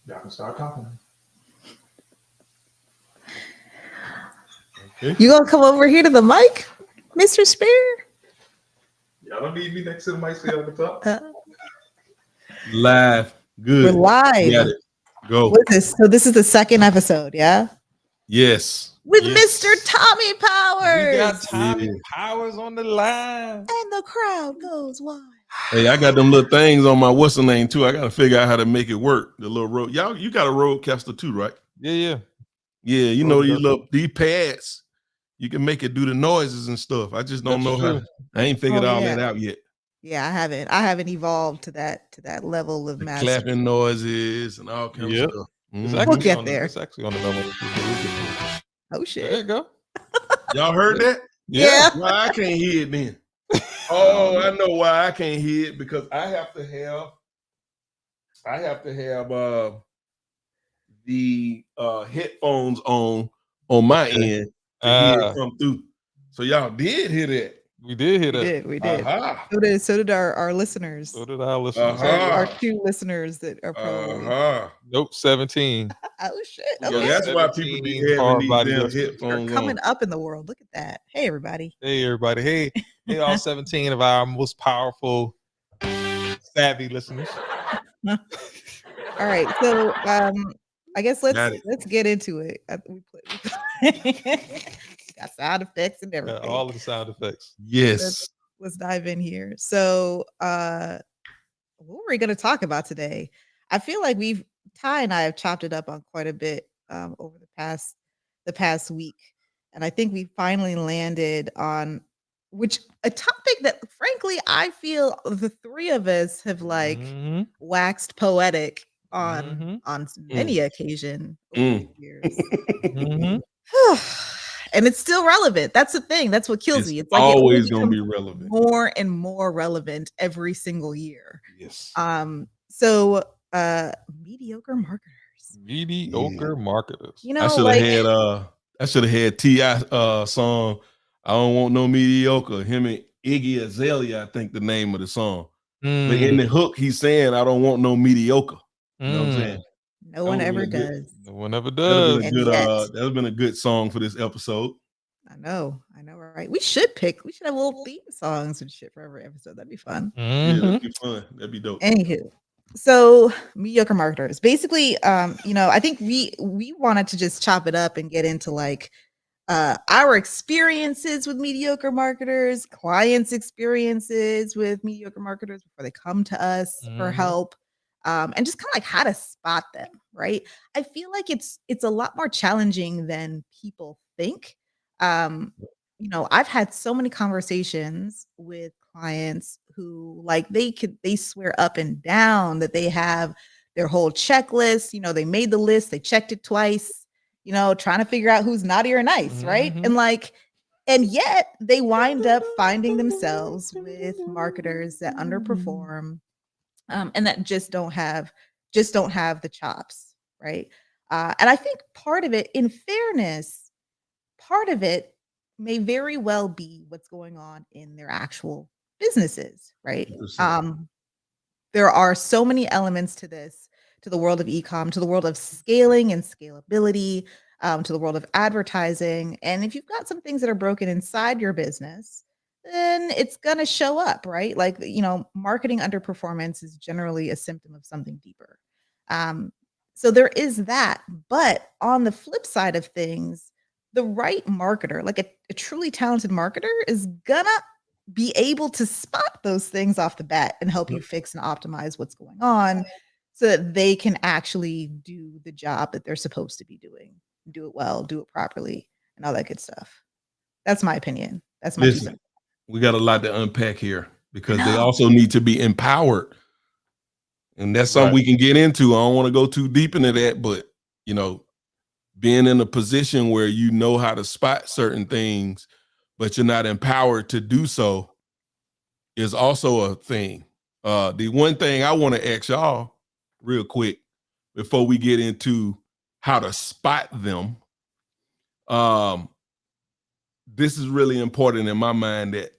Y'all can start talking. Okay. You gonna come over here to the mic, Mr. Spear? Y'all don't need me next to the mic so y'all can talk. Live. Good. We're live. Got it. Go. What is this? So this is the second episode, yeah? Yes. With Yes. Mr. Tommy Powers. We got Tommy Yeah. Powers on the line. And the crowd goes wild. Hey, I got them little things on my what's the name too. I got to figure out how to make it work. The little road. Y'all, you got a roadcaster too, right? Yeah. Yeah, you know these pads. You can make it do the noises and stuff. I just don't That's know how. true. I ain't figured Oh, all yeah. that out yet. Yeah, I haven't evolved to that level of The mastery. clapping noises and all kinds Yep. of stuff. It's Mhm. actually We'll get on there. It's actually on the level. Oh There shit. you go. Y'all heard that? Yeah. Why I can't hear it then? Oh, I know why I can't hear it, because I have to have the headphones on my end to hear it come through. So y'all did hear that. We did hear that. We did. Aha. So did our listeners. So did our listeners. Our two listeners that are probably Nope, 17. oh shit. Yeah, Okay. that's why people be having hard these body damn listeners. We're headphones coming on. up in the world. Look at that. Hey everybody. Hey everybody. Hey all 17 of our most powerful, savvy listeners. All right. So I guess Got let's it. get into it. Got sound effects and everything. All of the sound effects. Yes. Let's dive in here. So what were we going to talk about today? I feel like Ty and I have chopped it up on quite a bit over the past week, and I think we finally landed on a topic that frankly I feel the three of us have like waxed poetic on many occasion over the years. And it's still relevant. That's the thing. That's what kills me. It's like always it gonna be relevant. more and more relevant every single year. Yes. So mediocre marketers. Mediocre marketers. You know, I should have had T.I. Song. I don't want no mediocre. Him and Iggy Azalea, I think the name of the song. But in the hook, he's saying, I don't want no mediocre. You know what I'm saying? No one ever does. No one ever does. That would have been a good song for this episode. I know, right? We should have little theme songs and shit for every episode. That'd be fun. Yeah, that'd be fun. That'd be dope. Anywho, so mediocre marketers. Basically, I think we wanted to just chop it up and get into like our experiences with mediocre marketers, clients' experiences with mediocre marketers before they come to us for help. And just kind of like how to spot them, right? I feel like it's a lot more challenging than people think. I've had so many conversations with clients who like they swear up and down that they have their whole checklist. They made the list, they checked it twice, trying to figure out who's naughty or nice, right? And yet they wind up finding themselves with marketers that underperform. And that just don't have the chops, right? And I think part of it, in fairness, part of it may very well be what's going on in their actual businesses, right? There are so many elements to this, to the world of e-com, to the world of scaling and scalability, to the world of advertising. And if you've got some things that are broken inside your business, then it's going to show up, right? Like, marketing underperformance is generally a symptom of something deeper. So there is that. But on the flip side of things, the right marketer, like a truly talented marketer, is gonna be able to spot those things off the bat and help you fix and optimize what's going on so that they can actually do the job that they're supposed to be doing, do it well, do it properly, and all that good stuff. That's my opinion. That's my Listen, we got a lot to unpack here because they also need to be empowered. And that's something we can get into. I don't want to go too deep into that, but being in a position where you know how to spot certain things, but you're not empowered to do so is also a thing. The one thing I want to ask y'all real quick before we get into how to spot them. This is really important in my mind that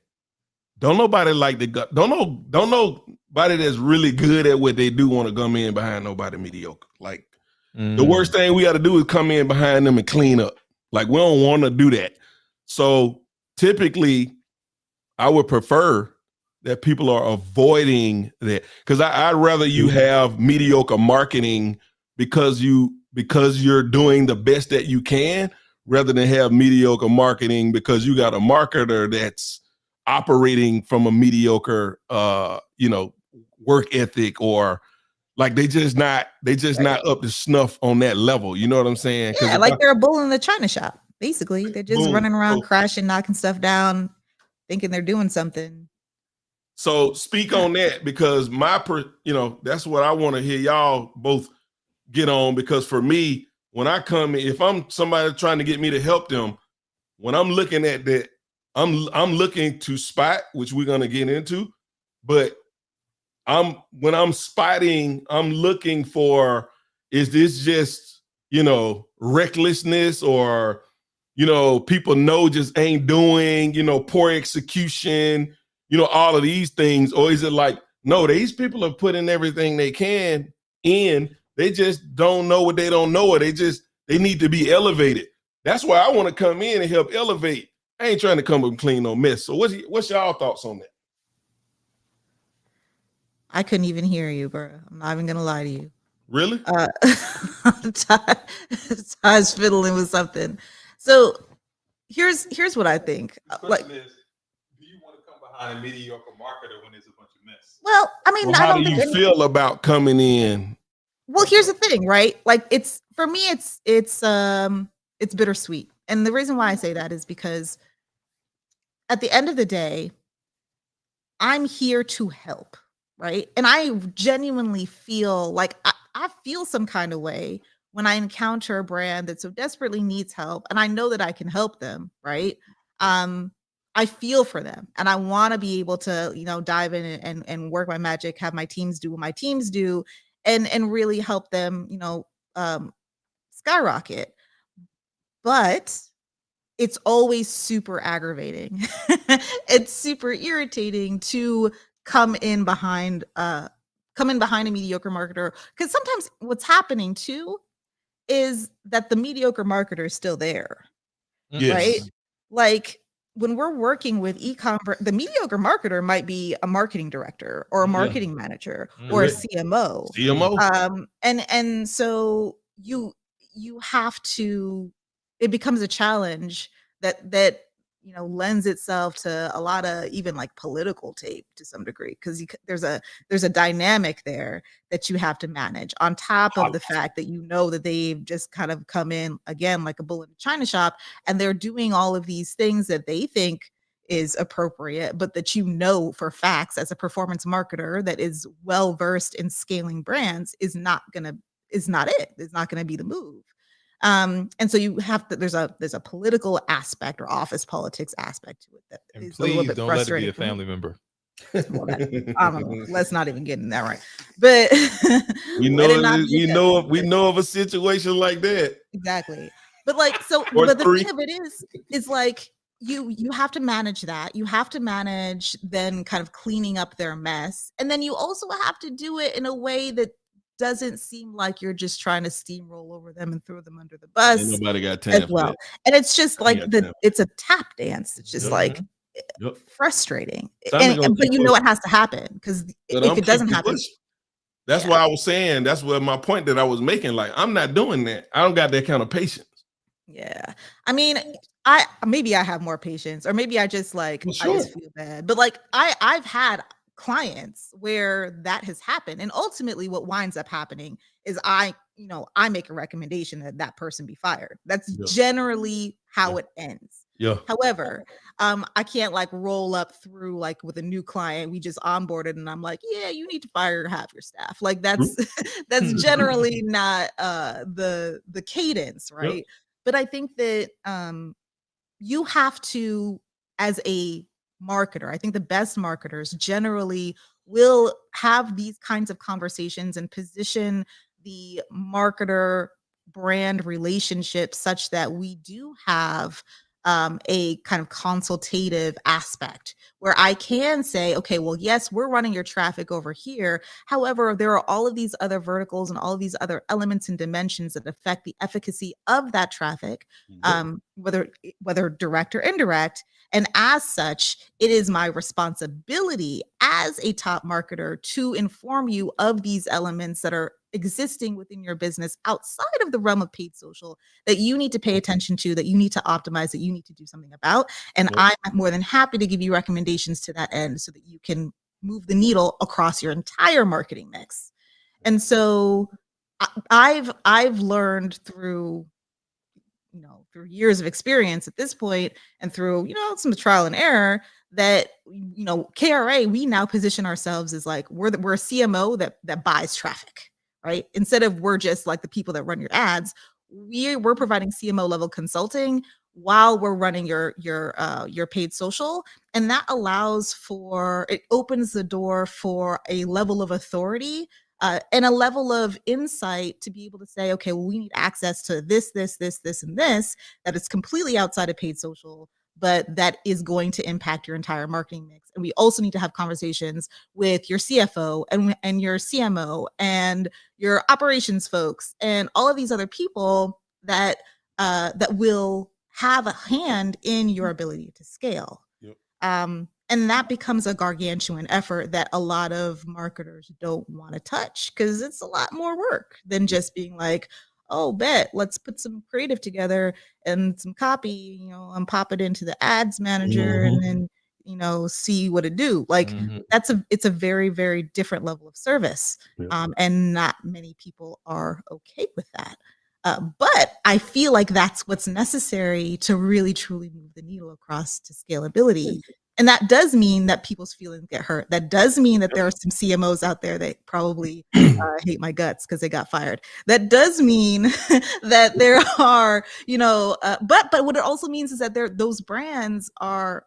don't nobody that's really good at what they do want to come in behind nobody mediocre. Like The worst thing we got to do is come in behind them and clean up. Like, we don't want to do that. So typically, I would prefer that people are avoiding that, because I'd rather you have mediocre marketing because you're doing the best that you can, rather than have mediocre marketing because you got a marketer that's operating from a mediocre work ethic, or like they just not up to snuff on that level. You know what I'm saying? Yeah, like they're a bull in the china shop. Basically, they're just running around, crashing, knocking stuff down, thinking they're doing something. So speak on that, because that's what I want to hear y'all both get on, because for me, when I come in, if I'm somebody trying to get me to help them, when I'm looking at that, I'm looking to spot, which we're going to get into, but when I'm spotting, I'm looking for, is this just, recklessness, or, people just ain't doing, poor execution, all of these things? Or is it like, no, these people are putting everything they can in, they just don't know what they don't know, or they need to be elevated. That's why I want to come in and help elevate. I ain't trying to come up and clean no mess. So what's y'all thoughts on that? I couldn't even hear you, bro. I'm not even gonna lie to you. Really? Ty's fiddling with something. So here's what I think. The question is, do you want to come behind a mediocre marketer when there's a bunch of mess? Well, I mean, how do you feel about coming in? Well, here's the thing, right? Like, it's, for me, it's bittersweet. And the reason why I say that is because at the end of the day, I'm here to help, right? And I genuinely feel like I feel some kind of way when I encounter a brand that so desperately needs help, and I know that I can help them, right? I feel for them, and I want to be able to, dive in and work my magic, have my teams do what my teams do, and really help them, skyrocket. But it's always super aggravating. It's super irritating to come in behind a mediocre marketer, because sometimes what's happening too is that the mediocre marketer is still there. Yes. Right? Like, when we're working with e-commerce, the mediocre marketer might be a marketing director or a marketing manager or a CMO. And so you have to, it becomes a challenge that lends itself to a lot of even like political tape to some degree, because there's a dynamic there that you have to manage, on top of the fact that that they've just kind of come in again like a bull in a china shop, and they're doing all of these things that they think is appropriate, but that for facts, as a performance marketer that is well versed in scaling brands, is not gonna be the move. And so you have to, there's a political aspect or office politics aspect to it that is a little bit don't let it frustrating. be a family member. Well, I don't know. Let's not even get in that, right? But we know of a situation like that. Exactly. But like, so, but the thing of it is like, you have to manage that. You have to manage then kind of cleaning up their mess, and then you also have to do it in a way that doesn't seem like you're just trying to steamroll over them and throw them under the bus. Ain't nobody got time as well. And it's just like it's a tap dance. It's just like frustrating. But it has to happen, because if it doesn't happen, that's why I was saying, that's what my point that I was making. Like, I'm not doing that. I don't got that kind of patience. Yeah. I mean, maybe I have more patience, or maybe I just I just feel bad. But like, I've had clients where that has happened, and ultimately what winds up happening is I make a recommendation that person be fired. That's generally how it ends. However, I can't like roll up through like with a new client we just onboarded and I'm like, yeah, you need to fire half your staff. Like, that's generally not the cadence, right? But I think that you have to, as a marketer, I think the best marketers generally will have these kinds of conversations and position the marketer brand relationship such that we do have a kind of consultative aspect where I can say, okay, well, yes, we're running your traffic over here. However, there are all of these other verticals and all of these other elements and dimensions that affect the efficacy of that traffic, whether direct or indirect. And as such, it is my responsibility as a top marketer to inform you of these elements that are existing within your business outside of the realm of paid social that you need to pay attention to, that you need to optimize, that you need to do something about. And I'm more than happy to give you recommendations to that end so that you can move the needle across your entire marketing mix. And so I've learned through years of experience at this point and through, some trial and error that, KRA, we now position ourselves as like, we're a CMO that buys traffic, right? Instead of we're just like the people that run your ads, we're providing CMO level consulting while we're running your paid social. And that it opens the door for a level of authority and a level of insight to be able to say, okay, well, we need access to this, and this, that is completely outside of paid social, but that is going to impact your entire marketing mix. And we also need to have conversations with your CFO and your CMO and your operations folks and all of these other people that will have a hand in your ability to scale. And that becomes a gargantuan effort that a lot of marketers don't want to touch because it's a lot more work than just being like, oh, let's put some creative together and some copy, and pop it into the ads manager and then, see what it do. Like it's a very, very different level of service. And not many people are okay with that. But I feel like that's what's necessary to really, truly move the needle across to scalability. And that does mean that people's feelings get hurt. That does mean that there are some CMOs out there that probably hate my guts because they got fired. That does mean that there are, but what it also means is that those brands are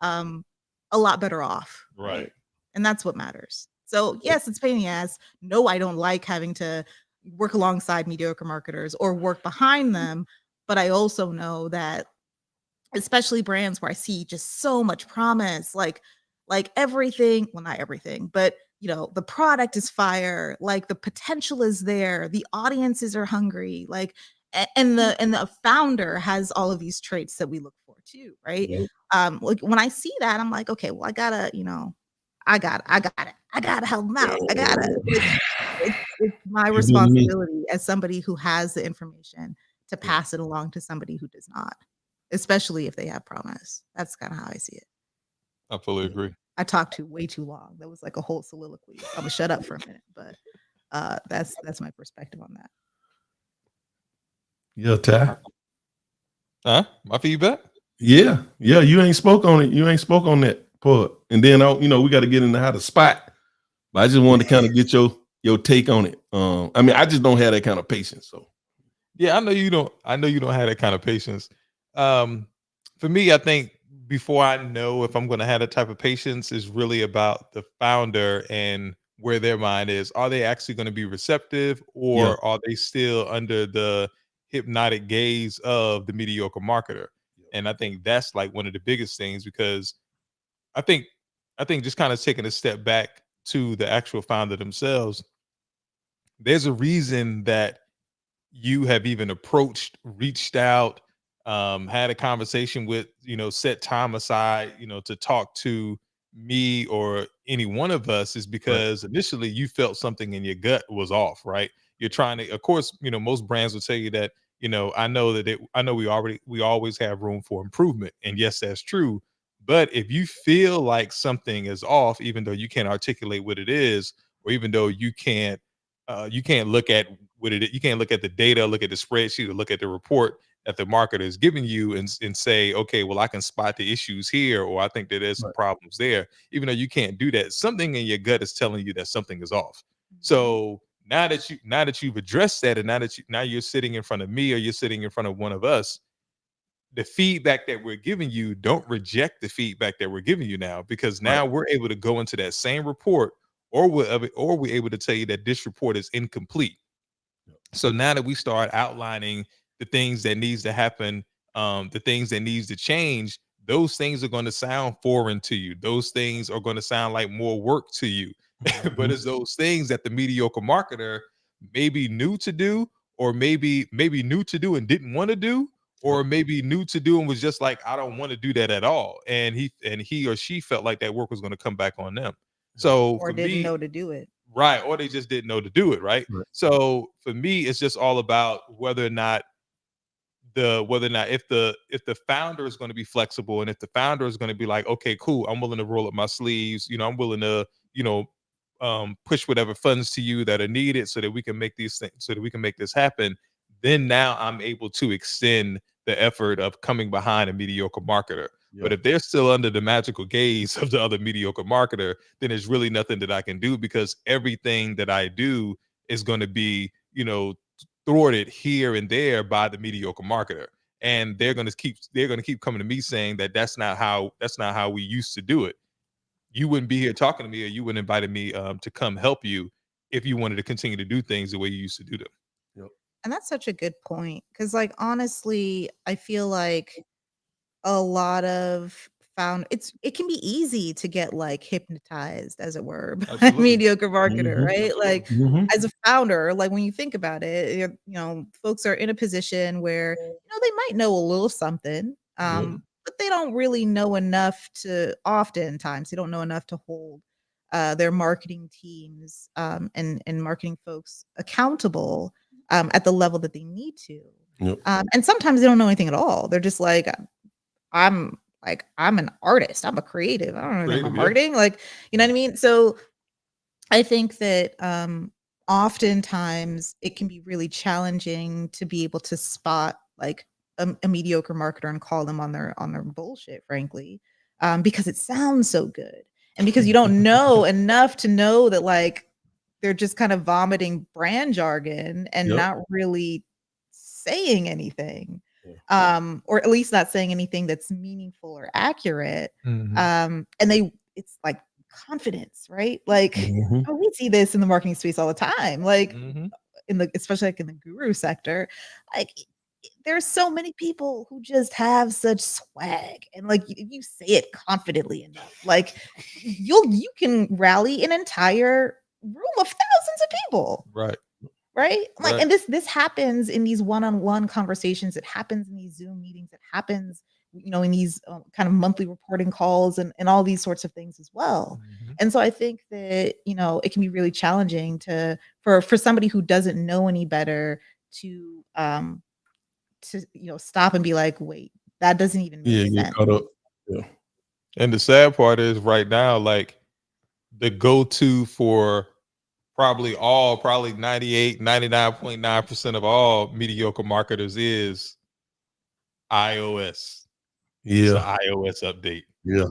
a lot better off. Right. And that's what matters. So yes, it's pain in the ass. No, I don't like having to work alongside mediocre marketers or work behind them. But I also know that especially brands where I see just so much promise, like everything, well, not everything, but the product is fire, like the potential is there, the audiences are hungry, like, and the founder has all of these traits that we look for too, right? Like when I see that, I'm like, okay, well, I gotta help them out. It's my responsibility as somebody who has the information to pass it along to somebody who does not, especially if they have promise. That's kind of how I see it. I fully agree. I talked way too long. That was like a whole soliloquy. I'm gonna shut up for a minute, but that's my perspective on that. Yeah, Ty. My feedback? Yeah. You ain't spoke on it. You ain't spoke on that part. And then we got to get into how to spot. But I just wanted to kind of get your take on it. I mean, I just don't have that kind of patience. So yeah, I know you don't have that kind of patience. For me, I think before I know if I'm going to have that type of patience is really about the founder and where their mind is. Are they actually going to be receptive, or are they still under the hypnotic gaze of the mediocre marketer? And I think that's like one of the biggest things, because I think just kind of taking a step back to the actual founder themselves, there's a reason that you have even reached out, had a conversation with, set time aside, to talk to me or any one of us, is because initially you felt something in your gut was off, right? You're trying to, of course, most brands will tell you that, I know we always have room for improvement. And yes, that's true. But if you feel like something is off, even though you can't articulate what it is, or even though you can't look at you can't look at the data, look at the spreadsheet, or look at the report that the marketer is giving you and say, okay, well, I can spot the issues here, or I think that there's some problems there. Even though you can't do that, something in your gut is telling you that something is off. So now that you've addressed that, and now you're sitting in front of me, or you're sitting in front of one of us, the feedback that we're giving you, don't reject the feedback that we're giving you now, because now we're able to go into that same report, or we're able to tell you that this report is incomplete. So now that we start outlining the things that needs to happen the things that needs to change, those things are going to sound foreign to you. Those things are going to sound like more work to you. But it's those things that the mediocre marketer maybe knew to do, or maybe knew to do and didn't want to do, or maybe knew to do and was just like, I don't want to do that at all. And he or she felt like that work was going to come back on them. So Or for didn't me, know to do it. right, or they just didn't know to do it, right? Right. So for me, it's just all about whether or not if the founder is going to be flexible, and if the founder is going to be like, okay, cool, I'm willing to roll up my sleeves, I'm willing to, push whatever funds to you that are needed so that we can make these things, so that we can make this happen. Then now I'm able to extend the effort of coming behind a mediocre marketer. But if they're still under the magical gaze of the other mediocre marketer, then there's really nothing that I can do, because everything that I do is going to be, thwarted here and there by the mediocre marketer. And they're going to keep coming to me saying that that's not how we used to do it. You wouldn't be here talking to me, or you wouldn't invited me to come help you if you wanted to continue to do things the way you used to do them. And that's such a good point, because like honestly, I feel like a lot of it can be easy to get like hypnotized, as it were, by a Absolutely. mediocre marketer, Mhm. right? Like Mhm. as a founder, like when you think about it, folks are in a position where they might know a little something, but they don't really know enough to. Oftentimes, they don't know enough to hold their marketing teams and marketing folks accountable at the level that they need to. Yep. And sometimes they don't know anything at all. They're just like, I'm an artist. I'm a creative. I don't know anything about Creative, yeah. marketing. Like, you know what I mean? So I think that oftentimes it can be really challenging to be able to spot like a mediocre marketer and call them on their bullshit, frankly, because it sounds so good, and because you don't know enough to know that like they're just kind of vomiting brand jargon and Yep. not really saying anything, Yeah. or at least not saying anything that's meaningful or accurate. Mhm. And it's like confidence, right? Like, Mhm. we see this in the marketing space all the time, like Mhm. especially like in the guru sector. Like, there's so many people who just have such swag, and like you say it confidently enough, like you can rally an entire room of thousands of people, Right. right? Like, Right. and this happens in these one-on-one conversations. It happens in these Zoom meetings. It happens, in these kind of monthly reporting calls and all these sorts of things as well. Mhm. And so I think that, it can be really challenging for somebody who doesn't know any better to stop and be like, wait, that doesn't even make Yeah, get sense. caught up. Yeah. And the sad part is right now, like the go-to for probably 99.9% of all mediocre marketers is iOS. It's the Yeah. iOS update. Yeah.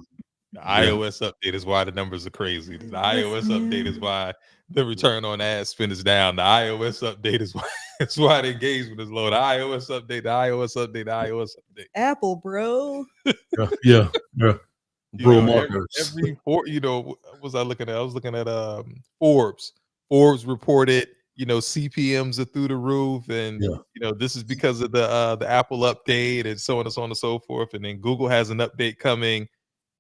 The Yeah. iOS update is why the numbers are crazy. The iOS Listen, update is why the return on ad spend is down. The iOS update is why it's why the engagement is low. The iOS update, the iOS update, the iOS update. Apple, bro. Yeah. Yeah. Yeah. You Bro know, markers. what was I looking at? I was looking at Forbes. Forbes reported, CPMs are through the roof, and Yeah. this is because of the Apple update and so on and so on and so forth. And then Google has an update coming.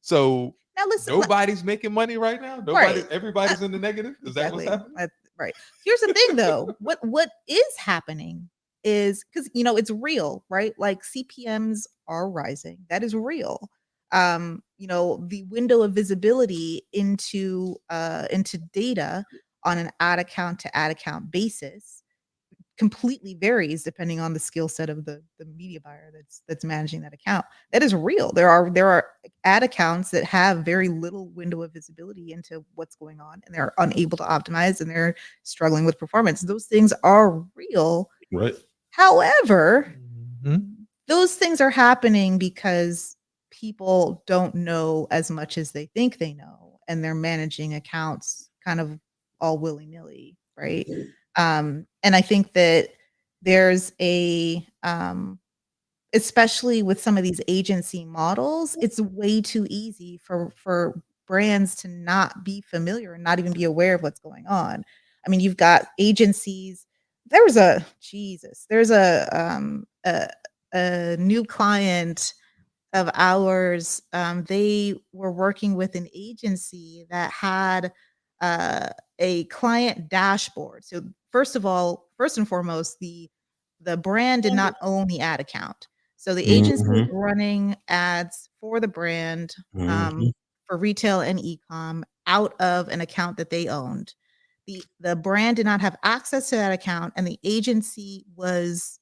So Now listen, nobody's making money right now. Right. Everybody's in the negative. Is that what's exactly. happening? Right. Here's the thing though. What is happening is because it's real, right? Like CPMs are rising. That is real. The window of visibility into data on an ad account to ad account basis completely varies depending on the skill set of the media buyer that's managing that account. That is real. There are ad accounts that have very little window of visibility into what's going on, and they're unable to optimize, and they're struggling with performance. Those things are real. Right. However, Mhm. those things are happening because people don't know as much as they think they know, and they're managing accounts kind of all willy-nilly, right? And I think that there's especially with some of these agency models, it's way too easy for brands to not be familiar and not even be aware of what's going on. I mean, you've got agencies. There's a a new client of ours. They were working with an agency that had a client dashboard. So first and foremost, the brand did not own the ad account. So the agency was running ads for the brand for retail and e-com out of an account that they owned. The brand did not have access to that account, and the agency was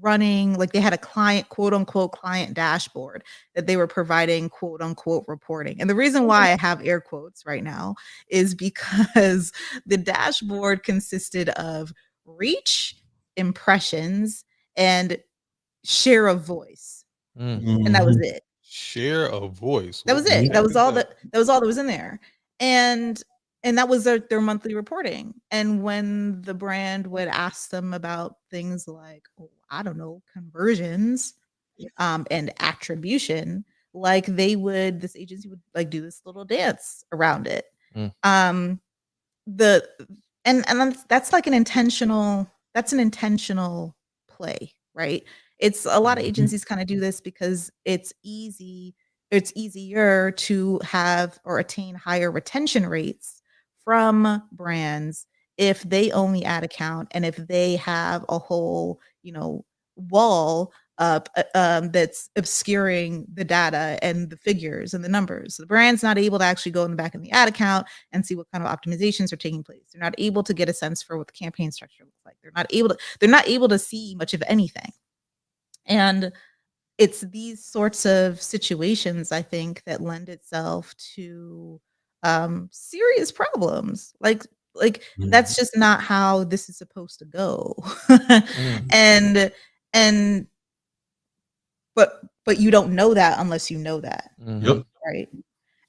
running, like, they had a client, quote unquote, client dashboard that they were providing, quote unquote, reporting. And the reason why I have air quotes right now is because the dashboard consisted of reach, impressions, and share of voice. And that was it. Share of voice. That was it. That was all that was in there. And that was their monthly reporting. And when the brand would ask them about things like, I don't know, conversions, and attribution, like, this agency would like do this little dance around it. That's like an intentional play, right? It's a lot of agencies kind of do this because it's easier to have or attain higher retention rates from brands if they own the ad account and if they have a whole, wall up that's obscuring the data and the figures and the numbers. So the brand's not able to actually go in the back of the ad account and see what kind of optimizations are taking place. They're not able to get a sense for what the campaign structure looks like. They're not able to see much of anything. And it's these sorts of situations, I think, that lend itself to serious problems. Like that's just not how this is supposed to go. But you don't know that unless you know that. Yep. Right.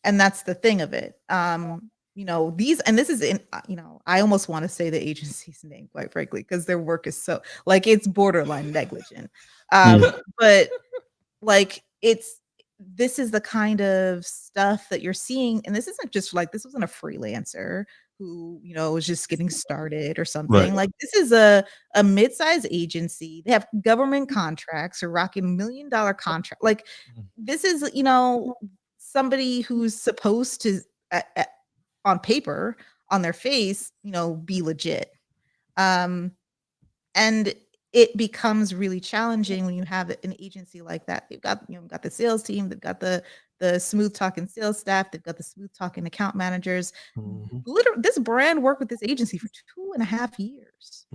And that's the thing of it. This is in, I almost want to say the agency's name, quite frankly, because their work is so, like, it's borderline negligent. But like, this is the kind of stuff that you're seeing. And this isn't just like, this wasn't a freelancer who, was just getting started or something. Right. Like, this is a mid-sized agency. They have government contracts or rocking $1 million contract. Like, this is, somebody who's supposed to, on paper, on their face, be legit. And it becomes really challenging when you have an agency like that. They've got, got the sales team, they've got the smooth talking sales staff, they've got the smooth talking account managers. Literally, this brand worked with this agency for 2.5 years.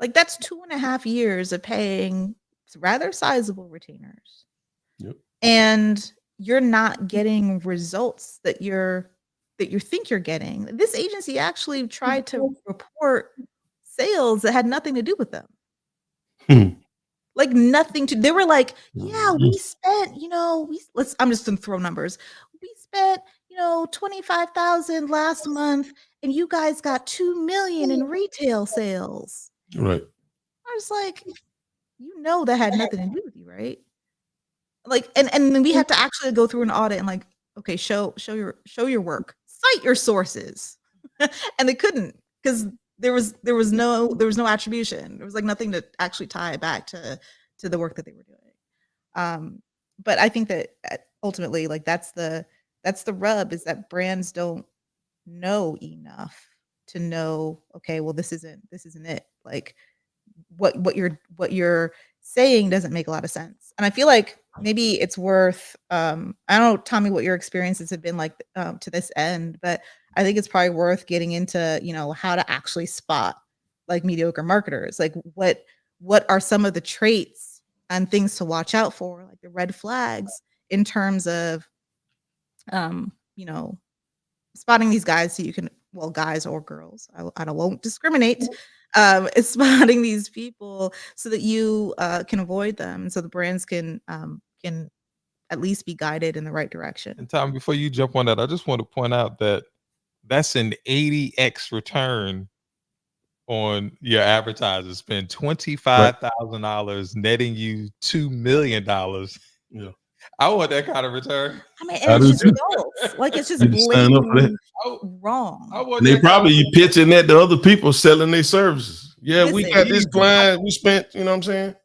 Like, that's 2.5 years of paying rather sizable retainers. Yep. And you're not getting results that you think you're getting. This agency actually tried to report sales that had nothing to do with them. Like, nothing to, they were like, yeah, we spent, I'm just gonna throw numbers. We spent, 25,000 last month, and you guys got 2 million in retail sales. Right. I was like, that had nothing to do with you, right? Like, and then we had to actually go through an audit and, like, okay, show your work, cite your sources. And they couldn't, because there was no attribution. There was, like, nothing to actually tie it back to the work that they were doing. But I think that ultimately, like, that's the rub, is that brands don't know enough to know, okay, well, this isn't it. Like, what you're saying doesn't make a lot of sense. And I feel like maybe it's worth, I don't know, Tommy, what your experiences have been like to this end, but I think it's probably worth getting into, how to actually spot, like, mediocre marketers. Like, what are some of the traits and things to watch out for, like the red flags, in terms of, spotting these guys, so you can, well, guys or girls, I won't discriminate, spotting these people so that you can avoid them, so the brands can at least be guided in the right direction. And Tom, before you jump on that, I just want to point out that that's an 80x return on your advertisers. Spend $25,000, netting you $2 million. Yeah. I want that kind of return. I mean, and it's just false. Like, it's just blatantly wrong. They probably pitching that to other people selling their services. Yeah, we Listen, got this client. We spent, you know what I'm saying?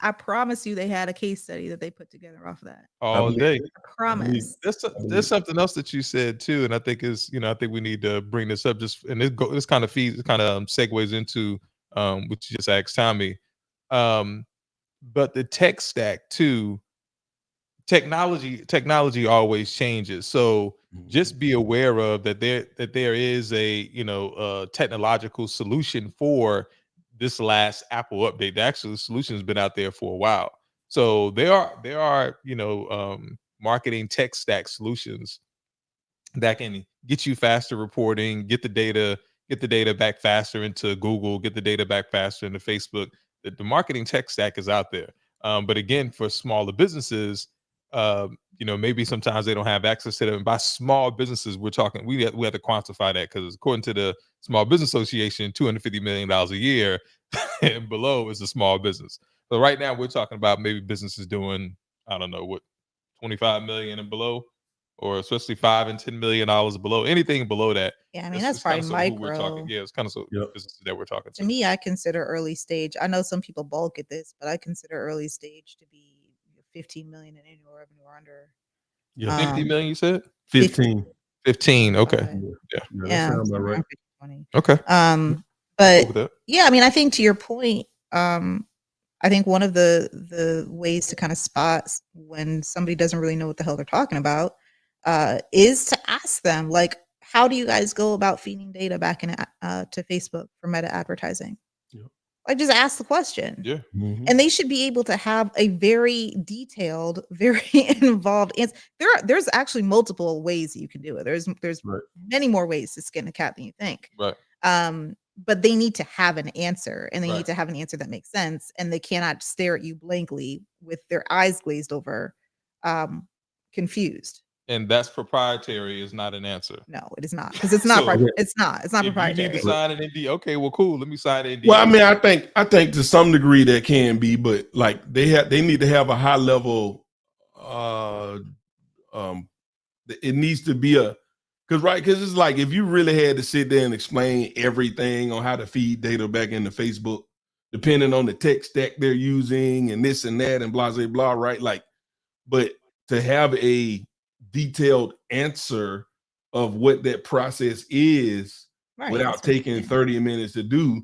I promise you, they had a case study that they put together off of that. all believe day. it. I promise. There's something else that you said too, and I think I think we need to bring this up just and this kind of segues into what you just asked Tommy. But the tech stack too, technology always changes. So just be aware of that there is a technological solution for this last Apple update. The actual solution has been out there for a while. So there are marketing tech stack solutions that can get you faster reporting, get the data back faster into Google, get the data back faster into Facebook. The marketing tech stack is out there. But again, for smaller businesses, maybe sometimes they don't have access to them. And by small businesses, we're talking we have to quantify that, because according to the Small Business Association, $250 million a year and below is a small business. So right now we're talking about maybe businesses doing, I don't know, what, 25 million and below, or especially $5 and $10 million below. Anything below that. Yeah, I mean, that's probably Who we're micro. talking. Yeah, it's kind of businesses that we're talking to. To me, I consider early stage. I know some people bulk at this, but I consider early stage to be 15 million in annual revenue or under. Yeah. 50 million, you said? 15. 15. Okay. Yeah. That sounds about right. 20. Okay. But yeah, I mean, I think to your point, I think one of the ways to kind of spot when somebody doesn't really know what the hell they're talking about is to ask them, like, how do you guys go about feeding data back in to Facebook for meta advertising? Yep. Like, just ask the question. Yeah. Mm-hmm. And they should be able to have a very detailed, very involved answer. There's actually multiple ways that you can do it. There's Right. many more ways to skin a cat than you think. Right. But they need to have an answer, and they Right. need to have an answer that makes sense, and they cannot stare at you blankly with their eyes glazed over, confused. And that's proprietary is not an answer. No, it is not, because it's not. So, it's not If proprietary. you need to sign an NDA, okay, well, cool. Let me sign an NDA. Well, I mean, I think to some degree that can be, but like they need to have a high level. It needs to be because it's like if you really had to sit there and explain everything on how to feed data back into Facebook, depending on the tech stack they're using and this and that and blah blah blah, right? Like, but to have a detailed answer of what that process is Right, without that's what I'm taking saying. 30 minutes to do,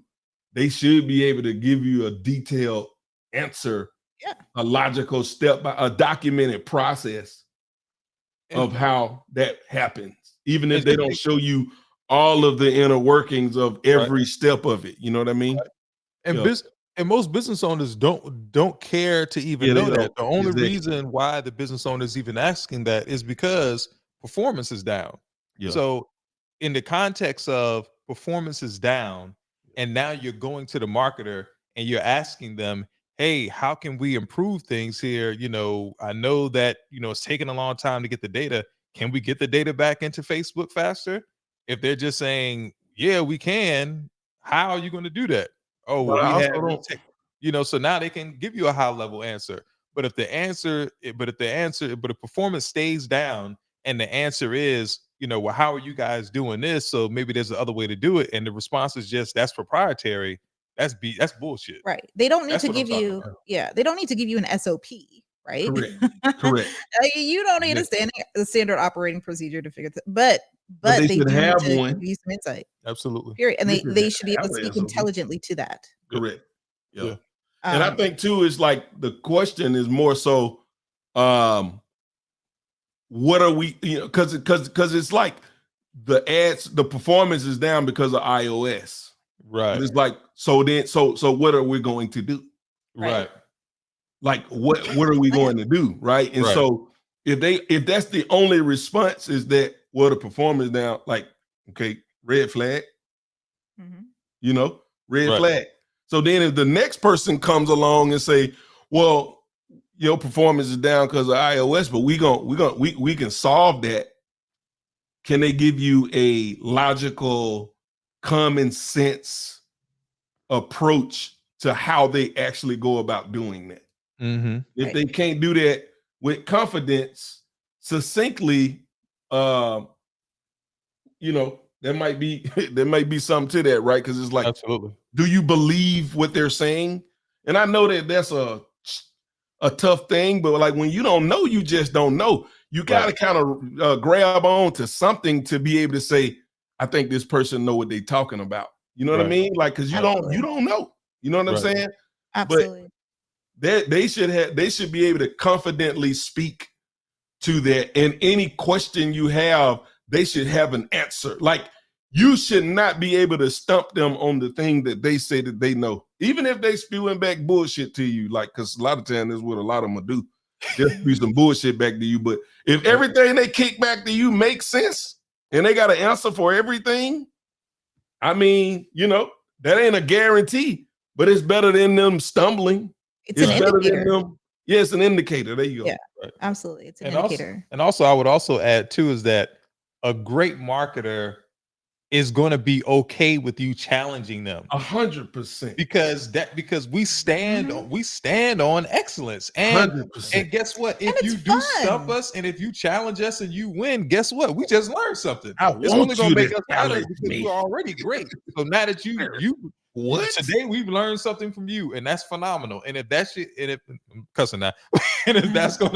they should be able to give you a detailed answer, Yeah. a logical step by a documented process of how that happens, even if they don't show you all of the inner workings of every step of it. You know what I mean? And Yeah. and most business owners don't care to even Yeah, they know that. don't. The only Exactly. reason why the business owner is even asking that is because performance is down. Yeah. So in the context of performance is down, and now you're going to the marketer and you're asking them, hey, how can we improve things here? I know that it's taking a long time to get the data. Can we get the data back into Facebook faster? If they're just saying, yeah, we can, how are you going to do that? Oh, well, But I we also have, don't. so now they can give you a high level answer. But if performance stays down and the answer is, well, how are you guys doing this? So maybe there's another way to do it. And the response is just, that's proprietary. That's bullshit. Right. They don't need That's to what I'm give talking you. about. Yeah, they don't need to give you an SOP. Right. Correct. You don't need a standard operating procedure to figure it. But they they should do have need to one. give you some insight. Absolutely. Period. And They they should should be able have to an speak SOP. intelligently to that. Correct. Yeah. Yeah. And I think too, it's like the question is more so, what are we, because it's like the performance is down because of iOS. Right. And it's like, so what are we going to do? Right. Like, what are we going to do? Right. And Right. so if that's the only response is that, well, the performance down, like, okay, red flag, red Right. flag. So then if the next person comes along and say, well, your performance is down because of iOS, but we can solve that. Can they give you a logical, common sense approach to how they actually go about doing that? Mm-hmm. If they can't do that with confidence, succinctly, there might be something to that, right? Because it's like, Absolutely. do you believe what they're saying? And I know that that's a a tough thing, but like when you don't know, you just don't know. You got to kind of grab on to something to be able to say, I think this person know what they're talking about. You know what I mean? Like, cause you don't know. You know what I'm saying? Absolutely. But they should be able to confidently speak to that. And any question you have, they should have an answer. Like, you should not be able to stump them on the thing that they say that they know, even if they spewing back bullshit to you. Like, because a lot of times that's what a lot of them do. They'll spew some bullshit back to you. But if everything they kick back to you makes sense and they got an answer for everything, I mean, you know, that ain't a guarantee, but it's better than them stumbling. It's an better indicator. than them. Yeah, it's an indicator. There you go. Yeah, absolutely. It's an And indicator. I would also add too is that a great marketer is going to be okay with you challenging them 100%. because we stand on excellence. And 100%. and guess what? If you do stump us and if you challenge us and you win, guess what? We just learned something. It's only going to make us better because we're already great. So now that you today we've learned something from you, and that's phenomenal. And if that shit, and if I'm cussing now, and if that's going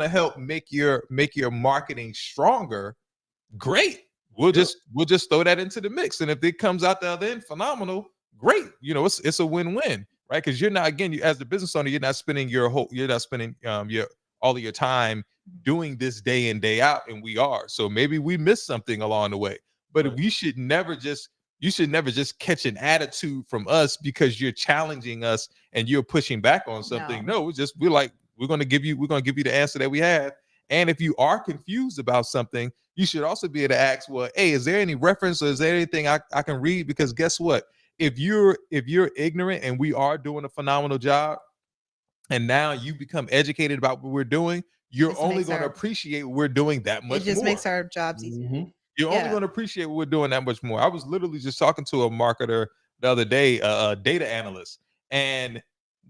to help make your marketing stronger, great. We'll just throw that into the mix, and if it comes out the other end, phenomenal, great. You know, it's a win-win, right? Because you're not, again, you as the business owner, you're not spending all of your time doing this day in day out, and we are. So maybe we missed something along the way, but you should never just catch an attitude from us because you're challenging us and you're pushing back on something. No, we're going to give you the answer that we have. And if you are confused about something, you should also be able to ask, well, hey, is there any reference or is there anything I can read? Because guess what? If you're ignorant and we are doing a phenomenal job, and now you become educated about what we're doing, you're only going to appreciate what we're doing that much more. It just makes our jobs easier. You're only going to appreciate what we're doing that much more. I was literally just talking to a marketer the other day, a data analyst, and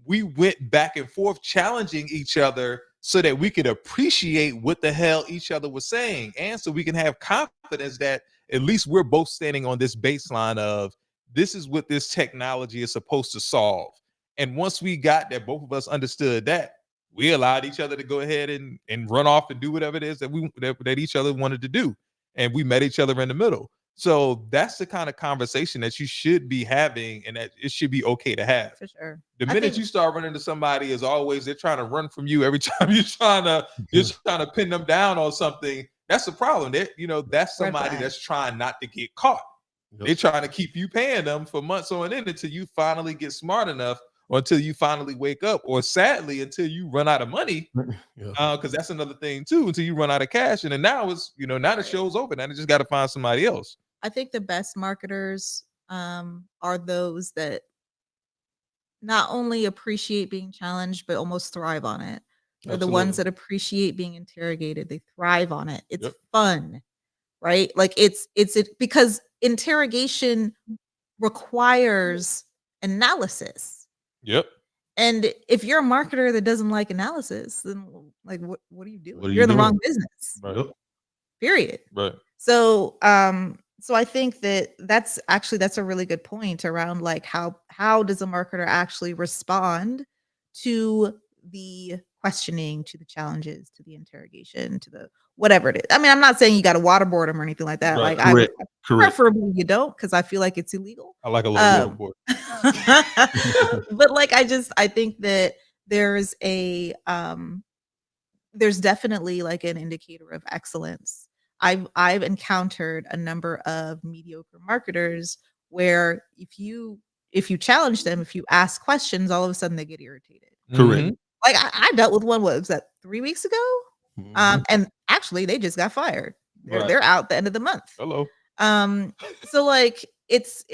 we went back and forth challenging each other so that we could appreciate what the hell each other was saying. And so we can have confidence that at least we're both standing on this baseline of this is what this technology is supposed to solve. And once we got that, both of us understood that, we allowed each other to go ahead and run off and do whatever it is that each other wanted to do. And we met each other in the middle. So that's the kind of conversation that you should be having, and that it should be okay to have. For sure. The minute you start running into somebody, as always, they're trying to run from you every time you're trying to pin them down on something. That's the problem. That's somebody that's trying not to get caught. Yep. They're trying to keep you paying them for months on end until you finally get smart enough, or until you finally wake up, or sadly, until you run out of money. Because that's another thing too, until you run out of cash. And then now it's, now the show's over. Now they just got to find somebody else. I think the best marketers are those that not only appreciate being challenged, but almost thrive on it. They're the ones that appreciate being interrogated. They thrive on it. It's fun, right? Like it's because interrogation requires analysis. Yep. And if you're a marketer that doesn't like analysis, then like what are you doing? You're in the wrong business. Right. Period. Right. So so I think that's a really good point around like how does a marketer actually respond to the questioning, to the challenges, to the interrogation, to the whatever it is. I mean, I'm not saying you got to waterboard them or anything like that. Right. Like Correct. preferably you don't, because I feel like it's illegal. I like a little waterboard. But like I think that there's definitely like an indicator of excellence. I've encountered a number of mediocre marketers where if you challenge them, if you ask questions, all of a sudden they get irritated. Correct. Like I dealt with one, what was that, 3 weeks ago? And actually they just got fired. They're out the end of the month. Hello. So like it's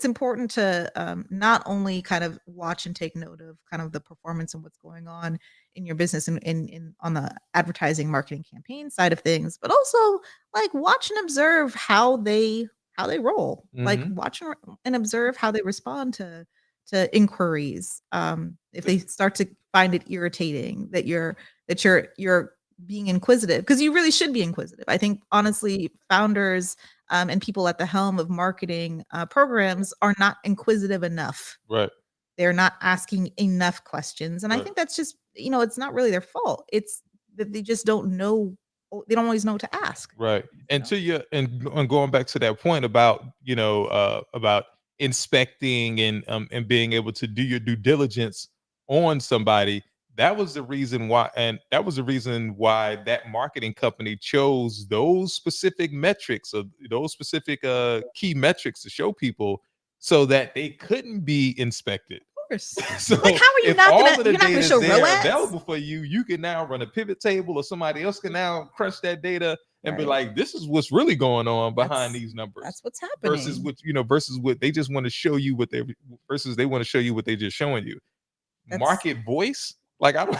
important to not only kind of watch and take note of kind of the performance and what's going on in your business and in on the advertising marketing campaign side of things, but also like watch and observe how they roll. Like watch and observe how they respond to inquiries. If they start to find it irritating that you're being inquisitive, because you really should be inquisitive. I think honestly, founders and people at the helm of marketing programs are not inquisitive enough. Right. they're not asking enough questions. And I Right. think that's just, it's not really their fault. It's that they just don't know. They don't always know what to ask. Right. And know? to your and going back to that point about about inspecting and being able to do your due diligence on somebody, that was the reason why, and that was the reason why that marketing company chose those specific metrics or those specific key metrics to show people so that they couldn't be inspected. Of course. So Like, how are you if not all gonna? of the You're not data gonna is show there ROAS? available for you, you can now run a pivot table, or somebody else can now crunch that data and be Right. like, "This is what's really going on behind That's- these numbers." That's what's happening. Versus what they just want to show you what they want to show you what they're just showing you. That's- Market voice, like I don't.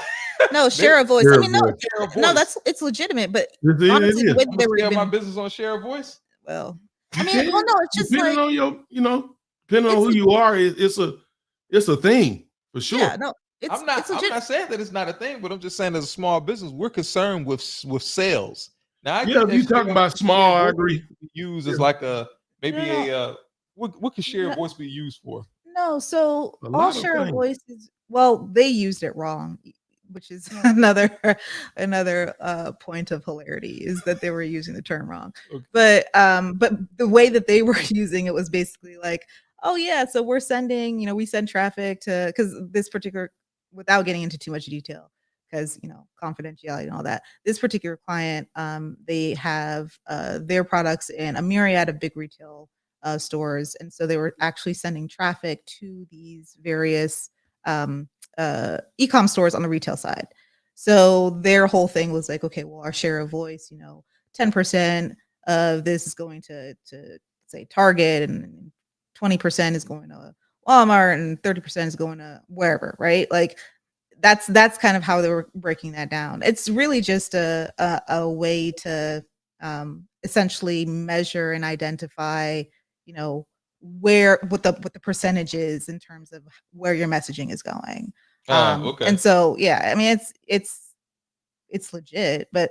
No, share a voice. Share I a mean, no, voice. Share a no, voice. it's legitimate. But It honestly, the is. way I'm that they gonna were scale my even, business on share a voice. well, You I mean, well, can. no, it's just Depending like, on your, depending on It's who you are, it's a thing for sure. yeah, no, it's I'm not legit. saying that it's not a thing, but I'm just saying as a small business, we're concerned with sales. Now I Yeah, get if that you talk share- about small, I share agree. voice can be used as like a maybe No. what can share No. voice be used for? No, so A all lot of share a things. voice is, well, they used it wrong, which is another point of hilarity, is that they were using the term wrong. Okay. But the way that they were using it was basically like, oh yeah, so we're sending, we send traffic to, because this particular, without getting into too much detail, because confidentiality and all that, this particular client, they have their products in a myriad of big retail stores, and so they were actually sending traffic to these various e-com stores on the retail side. So their whole thing was like, okay, well, our share of voice, 10% of this is going to say Target, and 20% is going to Walmart, and 30% is going to wherever, right? Like that's kind of how they were breaking that down. It's really just a way to essentially measure and identify, what the percentage is in terms of where your messaging is going. Okay. And so, yeah, I mean, it's legit, but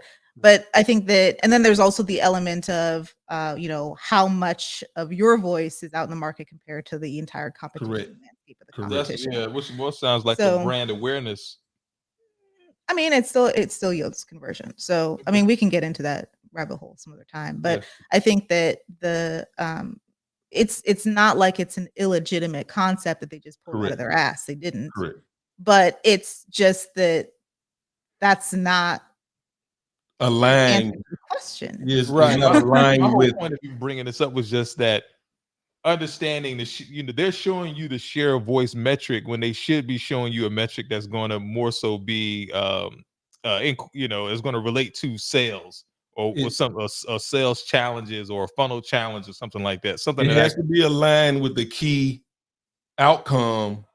I think that, and then there's also the element of, how much of your voice is out in the market compared to the entire competition Correct. landscape of the Correct. That's competition. which more sounds like So- a brand awareness. I mean, it still yields conversion. So, I mean, we can get into that rabbit hole some other time, but I think that it's not like it's an illegitimate concept that they just pulled out Correct. of their ass. They didn't. Correct. But it's just that that's not Aligned. answering the question. Yes, Right. it's not My aligned whole with. point of you bringing this up was just that understanding they're showing you the share of voice metric when they should be showing you a metric that's going to more so be is going to relate to sales or sales challenges or a funnel challenge or something like that. Something It that has to be aligned with the key outcome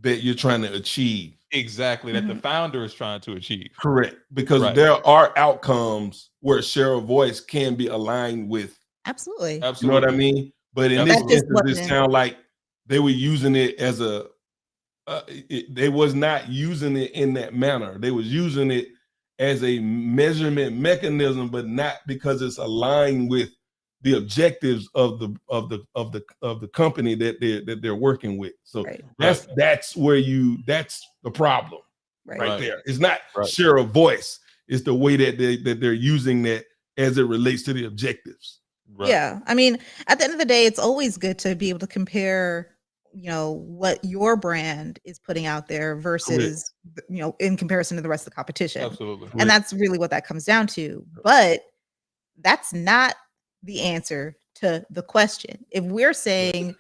that you're trying to achieve. exactly that the Mhm. founder is trying to achieve. Correct. Because Right. there are outcomes where share of voice can be aligned with. Absolutely. You know Absolutely. what I mean? But in this That just instance, it wasn't- sounds like they were using it as a. They was not using it in that manner. They was using it as a measurement mechanism, but not because it's aligned with the objectives of the company that they're working with. So Right. that's that's the problem Right. right there. It's not Right. share of voice. It's the way that they're using that as it relates to the objectives. Right. Yeah. I mean, at the end of the day, it's always good to be able to compare, what your brand is putting out there versus, in comparison to the rest of the competition. Absolutely. And that's really what that comes down to. But that's not the answer to the question. If we're saying,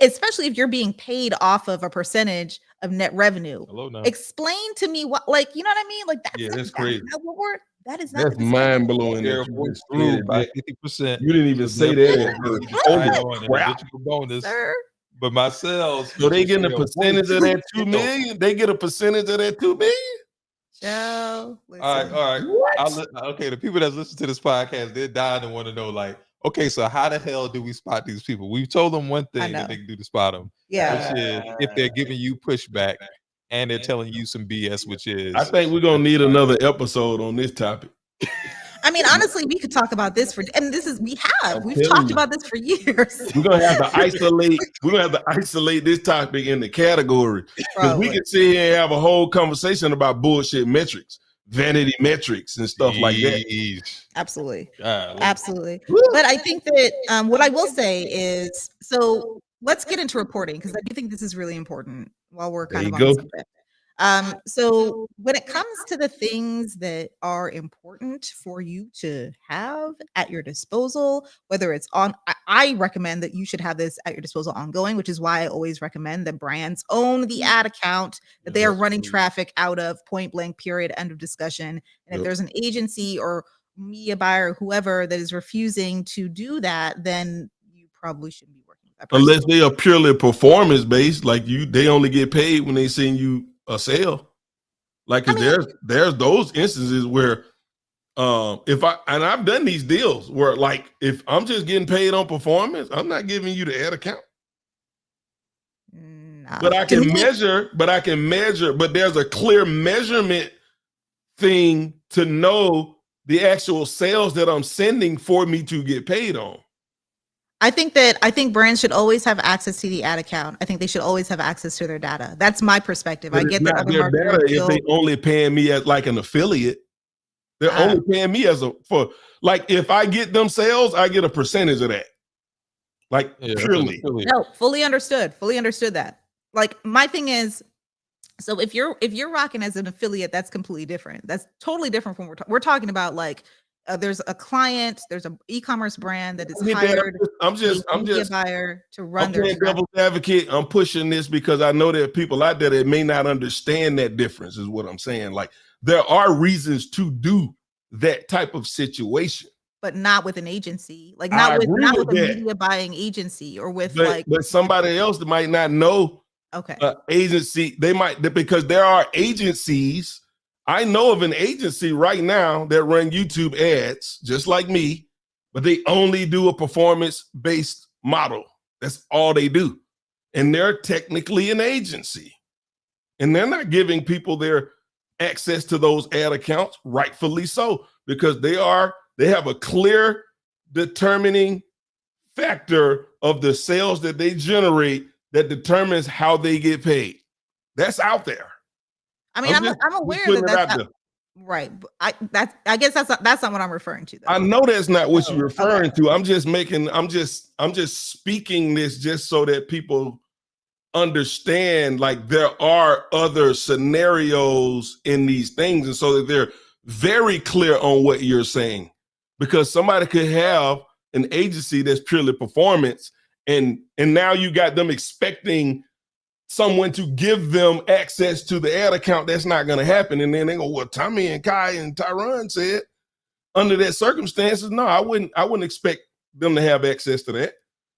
especially if you're being paid off of a percentage of net revenue, Hello now. explain to me what, like, you know what I mean? Like Yeah, that's that's crazy. not what that is not That's the discussion. mind blowing. Share That of you voice just grew said by that. 50%. You didn't even So say therefore, that. we Holy add on an crap. additional bonus, Sir. but my sales. So they getting a share of voice percentage of that 2 grew. million. They get a percentage of that 2 million. Joe, All right, listen. all right. What? Okay, the people that listen to this podcast, they're dying and want to know, like, okay, so how the hell do we spot these people? We've told them one thing know. that they can do to spot them, Yeah. which is if they're giving you pushback and they're telling you some BS, which is I think we're gonna need another episode on this topic. I mean, honestly, we could talk about this and we've telling talked you. about this for years. We're gonna have to isolate this topic in the category because we Probably. can sit here and have a whole conversation about bullshit metrics, vanity metrics, and stuff like that. Jeez. Absolutely. Golly. Absolutely. But I think that what I will say is, so let's get into reporting because I do think this is really important while we're kind of There on you the subject. So when it comes to the things that are important for you to have at your disposal, whether it's I recommend that you should have this at your disposal ongoing, which is why I always recommend that brands own the ad account that they are running traffic out of, point blank, period, end of discussion. And if there's an agency or media buyer or whoever that is refusing to do that, then you probably shouldn't be working with that person. Unless they are purely performance based, like they only get paid when they send you a sale. Like, there's those instances where I've done these deals where, like, if I'm just getting paid on performance, I'm not giving you the ad account. But I can measure, but there's a clear measurement thing to know the actual sales that I'm sending for me to get paid on. I think brands should always have access to the ad account. I think they should always have access to their data. That's my perspective. But I get that other their data marketers if they only paying me as like an affiliate. They're only paying me if I get them sales, I get a percentage of that. Like, purely. No, fully understood that. Like, my thing is, so if you're rocking as an affiliate, that's completely different. That's totally different from we're talking about. Like, there's a client, there's an e-commerce brand that is hired. I'm just buyer to run I'm their playing devil's advocate. I'm pushing this because I know there are people out there that may not understand that difference. Is what I'm saying. Like, there are reasons to do that type of situation, but not with an agency. Like, not with a media buying agency or with but somebody else that might not know. Okay. Agency, because there are agencies. I know of an agency right now that run YouTube ads just like me, but they only do a performance-based model. That's all they do. And they're technically an agency. And they're not giving people their access to those ad accounts, rightfully so, because they have a clear determining factor of the sales that they generate that determines how they get paid. That's out there. I mean, I'm aware that's not, right. I guess that's not what I'm referring to, though. I know that's not what you're referring to. I'm just speaking this just so that people understand, like, there are other scenarios in these things, and so that they're very clear on what you're saying. Because somebody could have an agency that's purely performance, and now you got them expecting someone to give them access to the ad account. That's not going to happen. And then they go, well, Tommy and Kai and Tyron said under that circumstances, no, I wouldn't expect them to have access to that.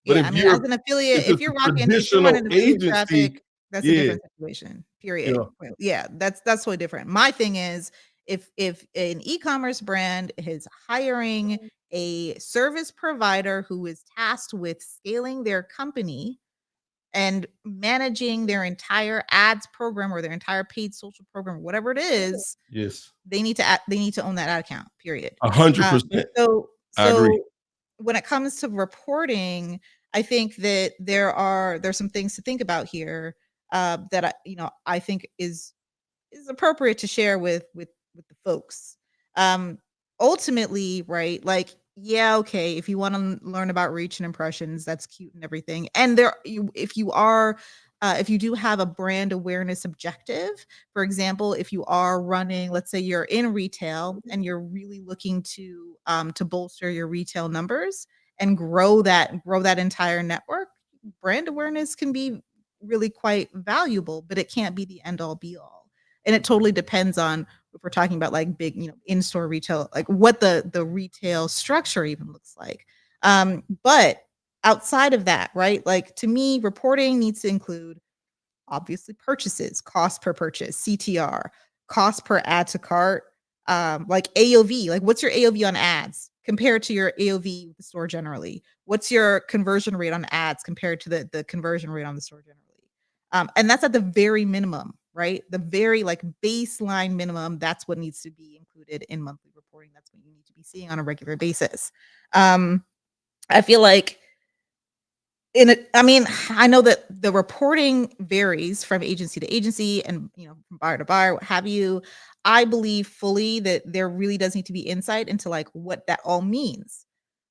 But as an affiliate, if you're running affiliate traffic, that's a different situation. Period. Yeah, that's totally different. My thing is, if an e-commerce brand is hiring a service provider who is tasked with scaling their company and managing their entire ads program or their entire paid social program, whatever it is, yes, they need to own that ad account. Period. 100%. So I agree. When it comes to reporting, I think that there's some things to think about here that I think is appropriate to share with the folks. Ultimately, right? Like, yeah, okay, if you want to learn about reach and impressions, that's cute and everything. And if you do have a brand awareness objective, for example, if you are running, let's say you're in retail and you're really looking to bolster your retail numbers and grow that entire network, brand awareness can be really quite valuable, but it can't be the end all be all. And it totally depends on if we're talking about like big, in-store retail, like what the retail structure even looks like. But outside of that, right? Like, to me, reporting needs to include obviously purchases, cost per purchase, CTR, cost per add to cart, like AOV, like what's your AOV on ads compared to your AOV with the store generally? What's your conversion rate on ads compared to the conversion rate on the store generally? And that's at the very minimum, right? The very like baseline minimum. That's what needs to be included in monthly reporting. reporting that's what you need to be seeing on a regular basis. I feel like I know that the reporting varies from agency to agency and from buyer to buyer, what have you. I believe fully that there really does need to be insight into like what that all means.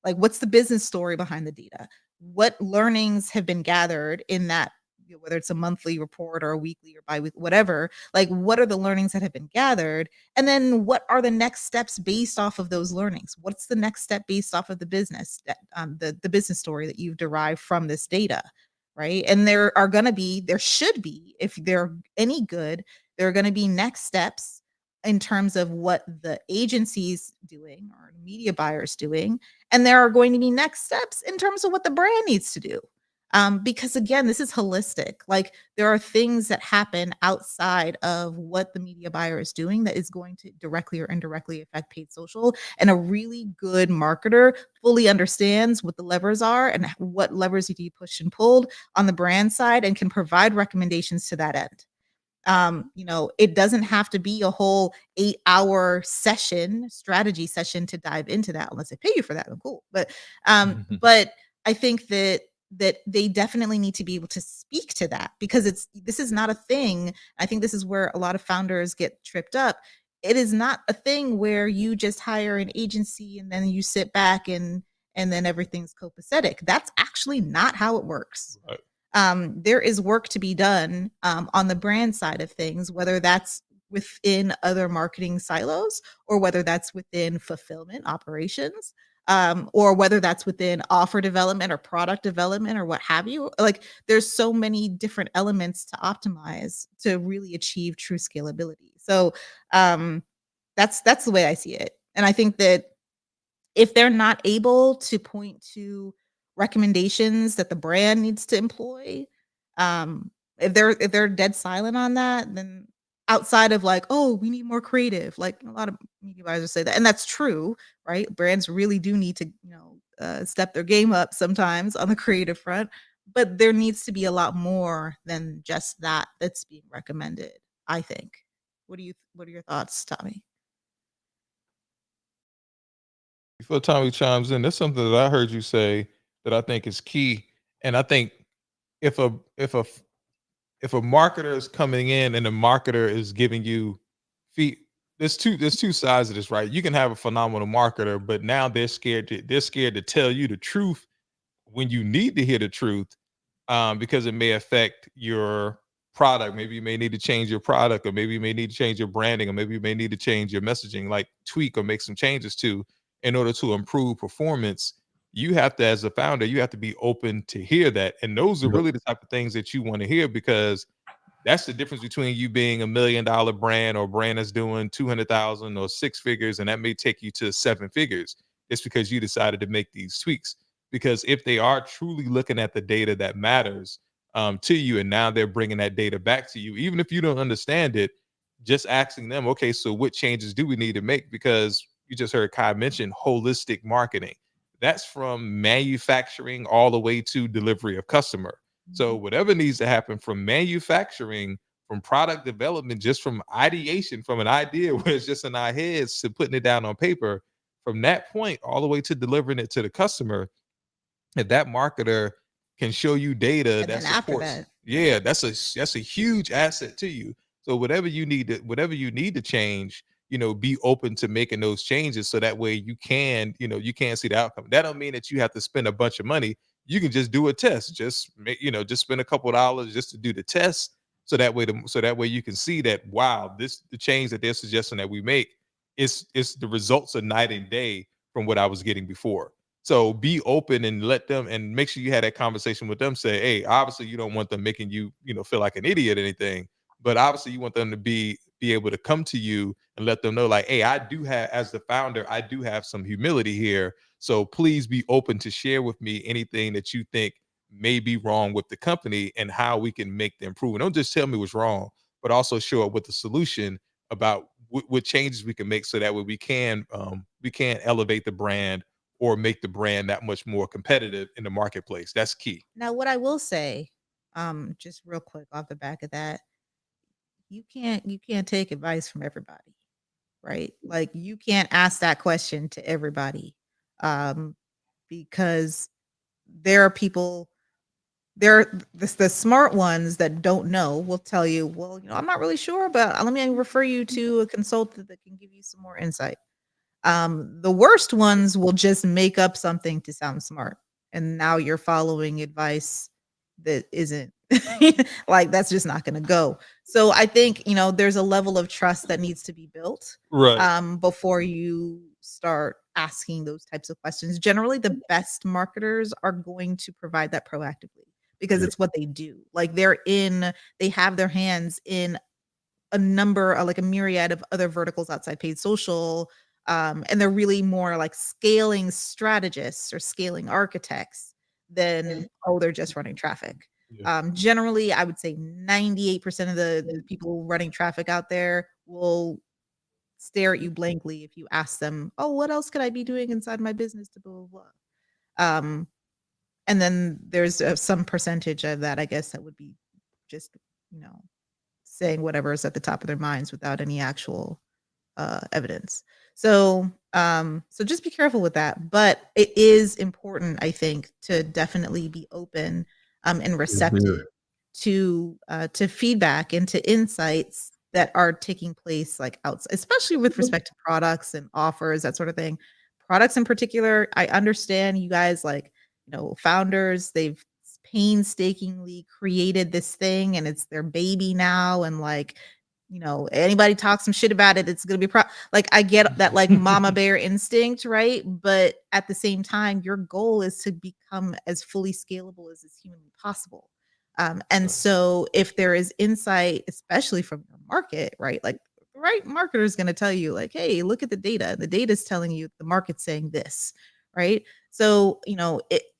Like, what's the business story behind the data? What learnings have been gathered in that, whether it's a monthly report or a weekly or bi-weekly, whatever, like what are the learnings that have been gathered? And then what are the next steps based off of those learnings? What's the next step based off of the business, the business story that you've derived from this data, right? And there should be, if they're any good, there are going to be next steps in terms of what the agency's doing or media buyers doing. And there are going to be next steps in terms of what the brand needs to do. Because again, this is holistic. Like, there are things that happen outside of what the media buyer is doing that is going to directly or indirectly affect paid social. And a really good marketer fully understands what the levers are and what levers need to be pushed and pulled on the brand side and can provide recommendations to that end. It doesn't have to be a whole 8-hour strategy session to dive into that, unless they pay you for that. Cool. But I think that they definitely need to be able to speak to that, because this is not a thing. I think this is where a lot of founders get tripped up. It is not a thing where you just hire an agency and then you sit back and then everything's copacetic. That's actually not how it works. Right. There is work to be done on the brand side of things, whether that's within other marketing silos or whether that's within fulfillment operations, or whether that's within offer development or product development or what have you. Like, there's so many different elements to optimize to really achieve true scalability. So that's the way I see it. And I think that if they're not able to point to recommendations that the brand needs to employ, if they're dead silent on that, then outside of like, oh, we need more creative, like a lot of media buyers will say that, and that's true, right? Brands really do need to step their game up sometimes on the creative front, but there needs to be a lot more than just that that's being recommended, I think. What are your thoughts, Tommy? Before Tommy chimes in, there's something that I heard you say that I think is key. And I think if a marketer is coming in and the marketer is giving you feet, there's two sides of this, right? You can have a phenomenal marketer, but now they're scared to tell you the truth when you need to hear the truth, because it may affect your product. Maybe you may need to change your product, or maybe you may need to change your branding, or maybe you may need to change your messaging, like tweak or make some changes to, in order to improve performance. You have to, as a founder, you have to be open to hear that. And those are really the type of things that you want to hear, because that's the difference between you being $1 million brand or a brand that's doing 200,000 or 6 figures, and that may take you to 7 figures. It's because you decided to make these tweaks. Because if they are truly looking at the data that matters to you, and now they're bringing that data back to you, even if you don't understand it, just asking them, okay, so what changes do we need to make? Because you just heard Kai mention holistic marketing. That's from manufacturing all the way to delivery of customer. So whatever needs to happen from manufacturing, from product development, just from ideation, from an idea where it's just in our heads to putting it down on paper, from that point all the way to delivering it to the customer, if that marketer can show you data And that then after supports, that, yeah, that's a huge asset to you. So whatever you need to change, be open to making those changes, so that way you can see the outcome. That don't mean that you have to spend a bunch of money. You can just do a test, just just spend a couple of dollars just to do the test, so that way you can see that, wow, the change that they're suggesting that we make is the results of night and day from what I was getting before. So be open and let them, and make sure you had that conversation with them. Say, hey, obviously you don't want them making you, feel like an idiot or anything, but obviously you want them to be able to come to you and let them know, like, hey, I do have, as the founder, I do have some humility here. So please be open to share with me anything that you think may be wrong with the company and how we can make the improvement. Don't just tell me what's wrong, but also show up with the solution about what changes we can make, so that way we can elevate the brand or make the brand that much more competitive in the marketplace. That's key. now what I will say, just real quick off the back of that, you can't take advice from everybody. right? Like you can't ask that question to everybody, because there are people the smart ones that don't know will tell you, well, I'm not really sure, but let me refer you to a consultant that can give you some more insight. The worst ones will just make up something to sound smart, and now you're following advice that isn't like that's just not going to go. So I think there's a level of trust that needs to be built Right. before you start asking those types of questions. Generally, the best marketers are going to provide that proactively because Yeah. it's what they do. Like they have their hands in like a myriad of other verticals outside paid social. And they're really more like scaling strategists or scaling architects than, oh, they're just running traffic. Yeah. Generally, I would say 98% of the people running traffic out there will stare at you blankly if you ask them, oh, what else could I be doing inside my business to blah, blah, blah. And then there's some percentage of that, I guess, that would be just, saying whatever is at the top of their minds without any actual evidence. So just be careful with that. But it is important, I think, to definitely be open and receptive to feedback and to insights that are taking place like outside, especially with respect to products and offers, that sort of thing. Products in particular, I understand you guys founders, they've painstakingly created this thing and it's their baby now, and anybody talks some shit about it, it's gonna be like I get that like mama bear instinct, right? But at the same time, your goal is to become as fully scalable as is humanly possible. And so if there is insight, especially from your market, right? Like the right marketer is going to tell you like, hey, look at the data. The data is telling you the market's saying this, right? So,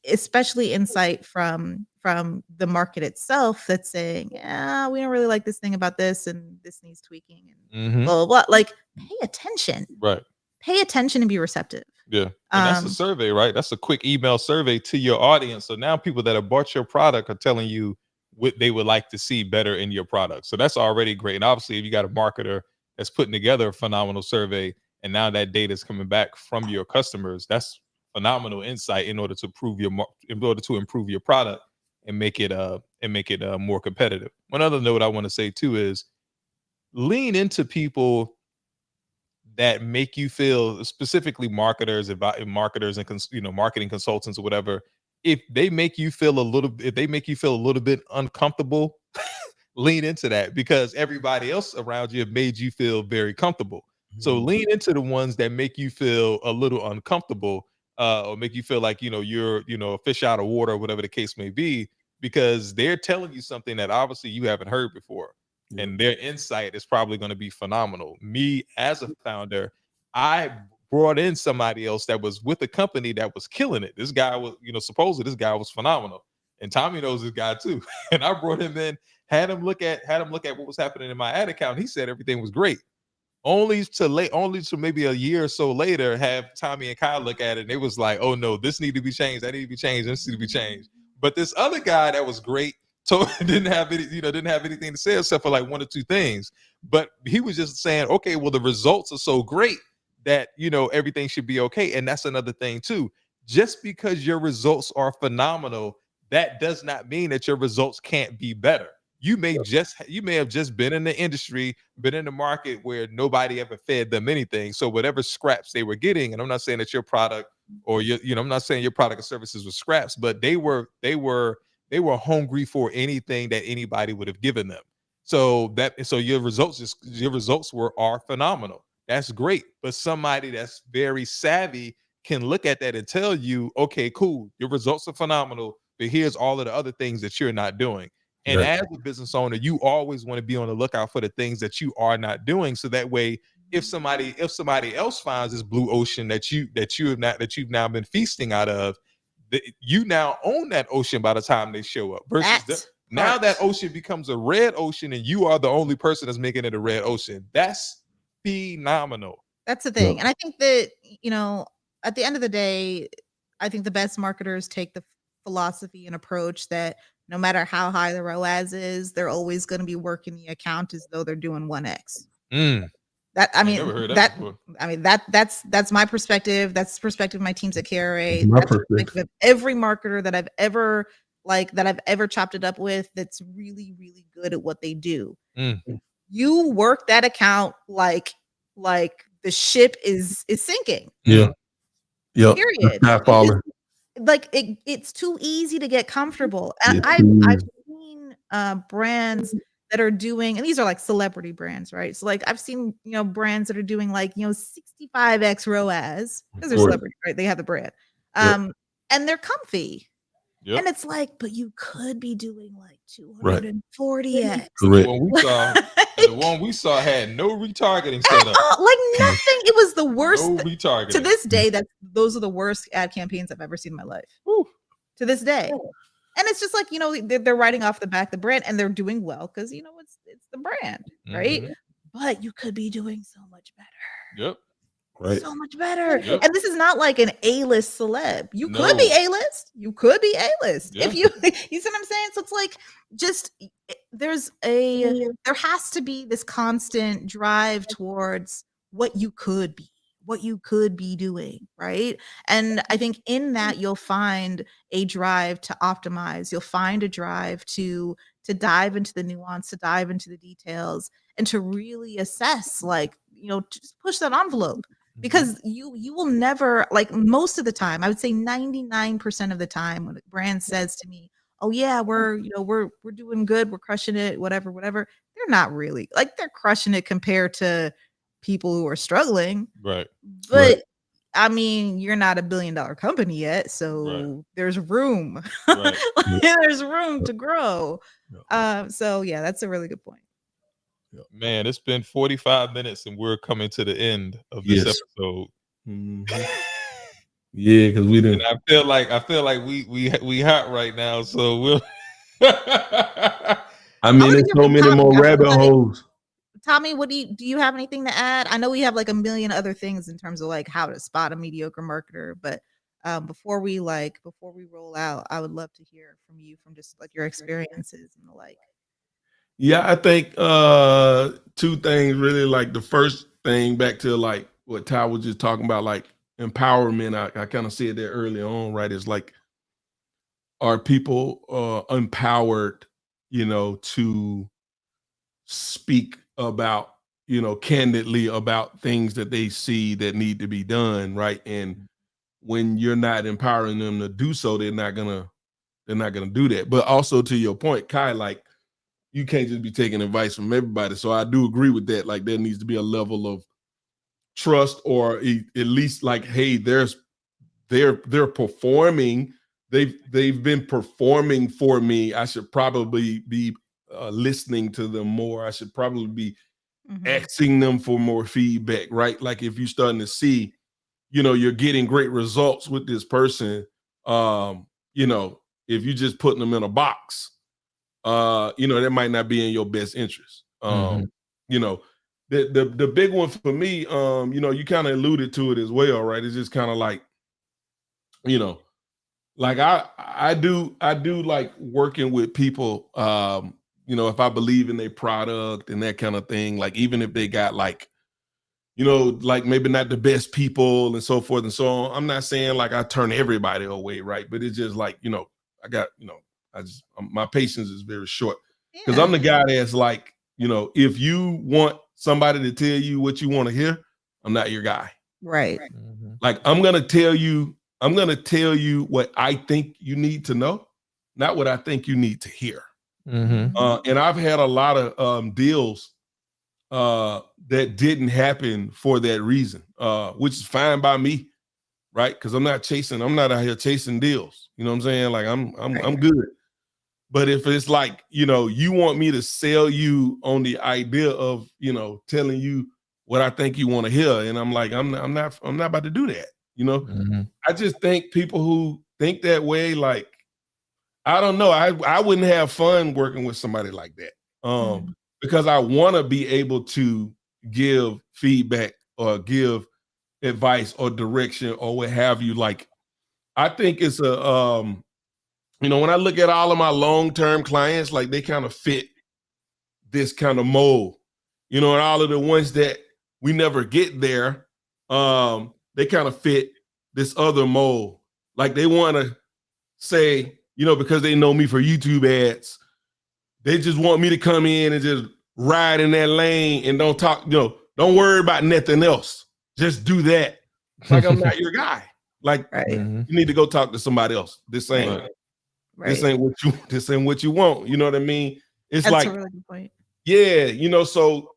especially insight from the market itself that's saying, yeah, we don't really like this thing about this and this needs tweaking and blah, blah, blah. Like pay attention. Right. Pay attention and be receptive. Yeah. And that's a survey, right? That's a quick email survey to your audience. So now people that have bought your product are telling you what they would like to see better in your product. So that's already great. And obviously, if you got a marketer that's putting together a phenomenal survey and now that data is coming back from your customers, that's phenomenal insight in order to improve your product and make it more competitive. One other note I want to say too is lean into people that make you feel, specifically marketers, about marketers and marketing consultants or whatever. If they make you feel a little bit uncomfortable, lean into that, because everybody else around you have made you feel very comfortable. So lean into the ones that make you feel a little uncomfortable, or make you feel like you're a fish out of water, or whatever the case may be, because they're telling you something that obviously you haven't heard before. And their insight is probably going to be phenomenal. Me as a founder, I brought in somebody else that was with a company that was killing it. This guy was, supposedly this guy was phenomenal. And Tommy knows this guy too. And I brought him in, had him look at what was happening in my ad account. He said everything was great. Only to maybe a year or so later have Tommy and Kyle look at it and it was like, oh no, this need to be changed, that need to be changed, this need to be changed. But this other guy that was great didn't have anything to say except for like one or two things. But he was just saying, okay, well, the results are so great that everything should be okay. And that's another thing too. Just because your results are phenomenal, that does not mean that your results can't be better. You may have just been in the industry, been in the market where nobody ever fed them anything. So whatever scraps they were getting, and I'm not saying that your product or I'm not saying your product or services were scraps, but they were hungry for anything that anybody would have given them. So your results are phenomenal. That's great. But somebody that's very savvy can look at that and tell you, okay, cool, your results are phenomenal, but here's all of the other things that you're not doing. And as a business owner, you always want to be on the lookout for the things that you are not doing. So that way, if somebody else finds this blue ocean that you've now been feasting out of, you now own that ocean by the time they show up. Versus now that ocean becomes a red ocean, and you are the only person that's making it a red ocean. That's phenomenal. That's the thing. And I think that, at the end of the day, I think the best marketers take the philosophy and approach that no matter how high the ROAS is, they're always going to be working the account as though they're doing 1x. That I mean never heard that that before. I mean that's my perspective. That's the perspective of my teams at KRA. My That's the perspective. perspective of every marketer that I've ever chopped it up with. That's really really good at what they do. Mm. You work that account like the ship is sinking. Yeah. Yep. Period. Not falling. Like it's too easy to get comfortable. And It's I've too I've easy. seen brands that are doing, and these are like celebrity brands, right? So like I've seen, brands that are doing like, 65x ROAS because they're Right. celebrity, right? They have the brand. Yep. And they're comfy. Yep. And it's like, but you could be doing like Right. 240x. Correct. The one we saw had no retargeting set up. Like nothing. It was the worst. No retargeting. To this day, those are the worst ad campaigns I've ever seen in my life. Woo. To this day. And it's just like, they're writing off the back the brand and they're doing well because it's the brand, right? Mhm. But you could be doing so much better. Yep. Right. So much better. Yep. And this is not like an A-list celeb. You No. could be A-list. You could be A-list. Yeah. If you see what I'm saying? So it's like there has to be this constant drive towards what you could be doing, right? And I think in that you'll find a drive to optimize. You'll find a drive to dive into the nuance, to dive into the details, and to really assess, like, just push that envelope. Because you will never, like, most of the time, I would say 99% of the time when a brand says to me, oh yeah, we're doing good, we're crushing it, whatever, they're not really, like, they're crushing it compared to people who are struggling. Right. But Right. I mean, you're not $1 billion company yet, so Right. there's room. Right. There's room to grow. So yeah, that's a really good point. Man, it's been 45 minutes and we're coming to the end of this Yes. episode. Mhm. Yeah, because we didn't. And I feel like we hot right now, so we'll I wanna mean, there's hear so from many Tommy. more I wanna rabbit let it- holes. Tommy, do you have anything to add? I know we have like a million other things in terms of like how to spot a mediocre marketer, but before we roll out, I would love to hear from you, from just like your experiences and the like. Yeah, I think two things really. Like the first thing, back to like what Ty was just talking about, like empowerment. I kind of said that early on, right? It's like, are people empowered, to speak about, candidly about things that they see that need to be done, right? And when you're not empowering them to do so, they're not gonna do that. But also, to your point, Kai, like, you can't just be taking advice from everybody. So I do agree with that. Like, there needs to be a level of trust, or at least like, hey, they're performing. They've been performing for me. I should probably be listening to them more. I should probably be asking them for more feedback, right? Like, if you're starting to see, you're getting great results with this person, if you're just putting them in a box, that might not be in your best interest. The big one for me, you kind of alluded to it as well, right? It's just kind of like, like I do like working with people, if I believe in their product and that kind of thing, like, even if they got like, like maybe not the best people and so forth and so on. I'm not saying like I turn everybody away, right? But it's just like, I got, my patience is very short, because I'm the guy that's like, if you want somebody to tell you what you want to hear, I'm not your guy. Right. Like, I'm going to tell you what I think you need to know, not what I think you need to hear. And I've had a lot of deals that didn't happen for that reason, which is fine by me, right? Because I'm not out here chasing deals. You know what I'm saying? Like, I'm good. But if it's like, you want me to sell you on the idea of, telling you what I think you want to hear, and I'm like, I'm not about to do that. I just think people who think that way, like, I don't know, I wouldn't have fun working with somebody like that. Because I want to be able to give feedback or give advice or direction or what have you. Like, I think it's when I look at all of my long-term clients, like, they kind of fit this kind of mold, and all of the ones that we never get there. They kind of fit this other mold. Like they want to say, you know, because they know me for YouTube ads, they just want me to come in and just ride in that lane and don't talk, you know, don't worry about nothing else. Just do that. Like I'm not your guy. Like you need to go talk to somebody else. This ain't what you want. You know what I mean? It's That's like a really good point. Yeah, you know, so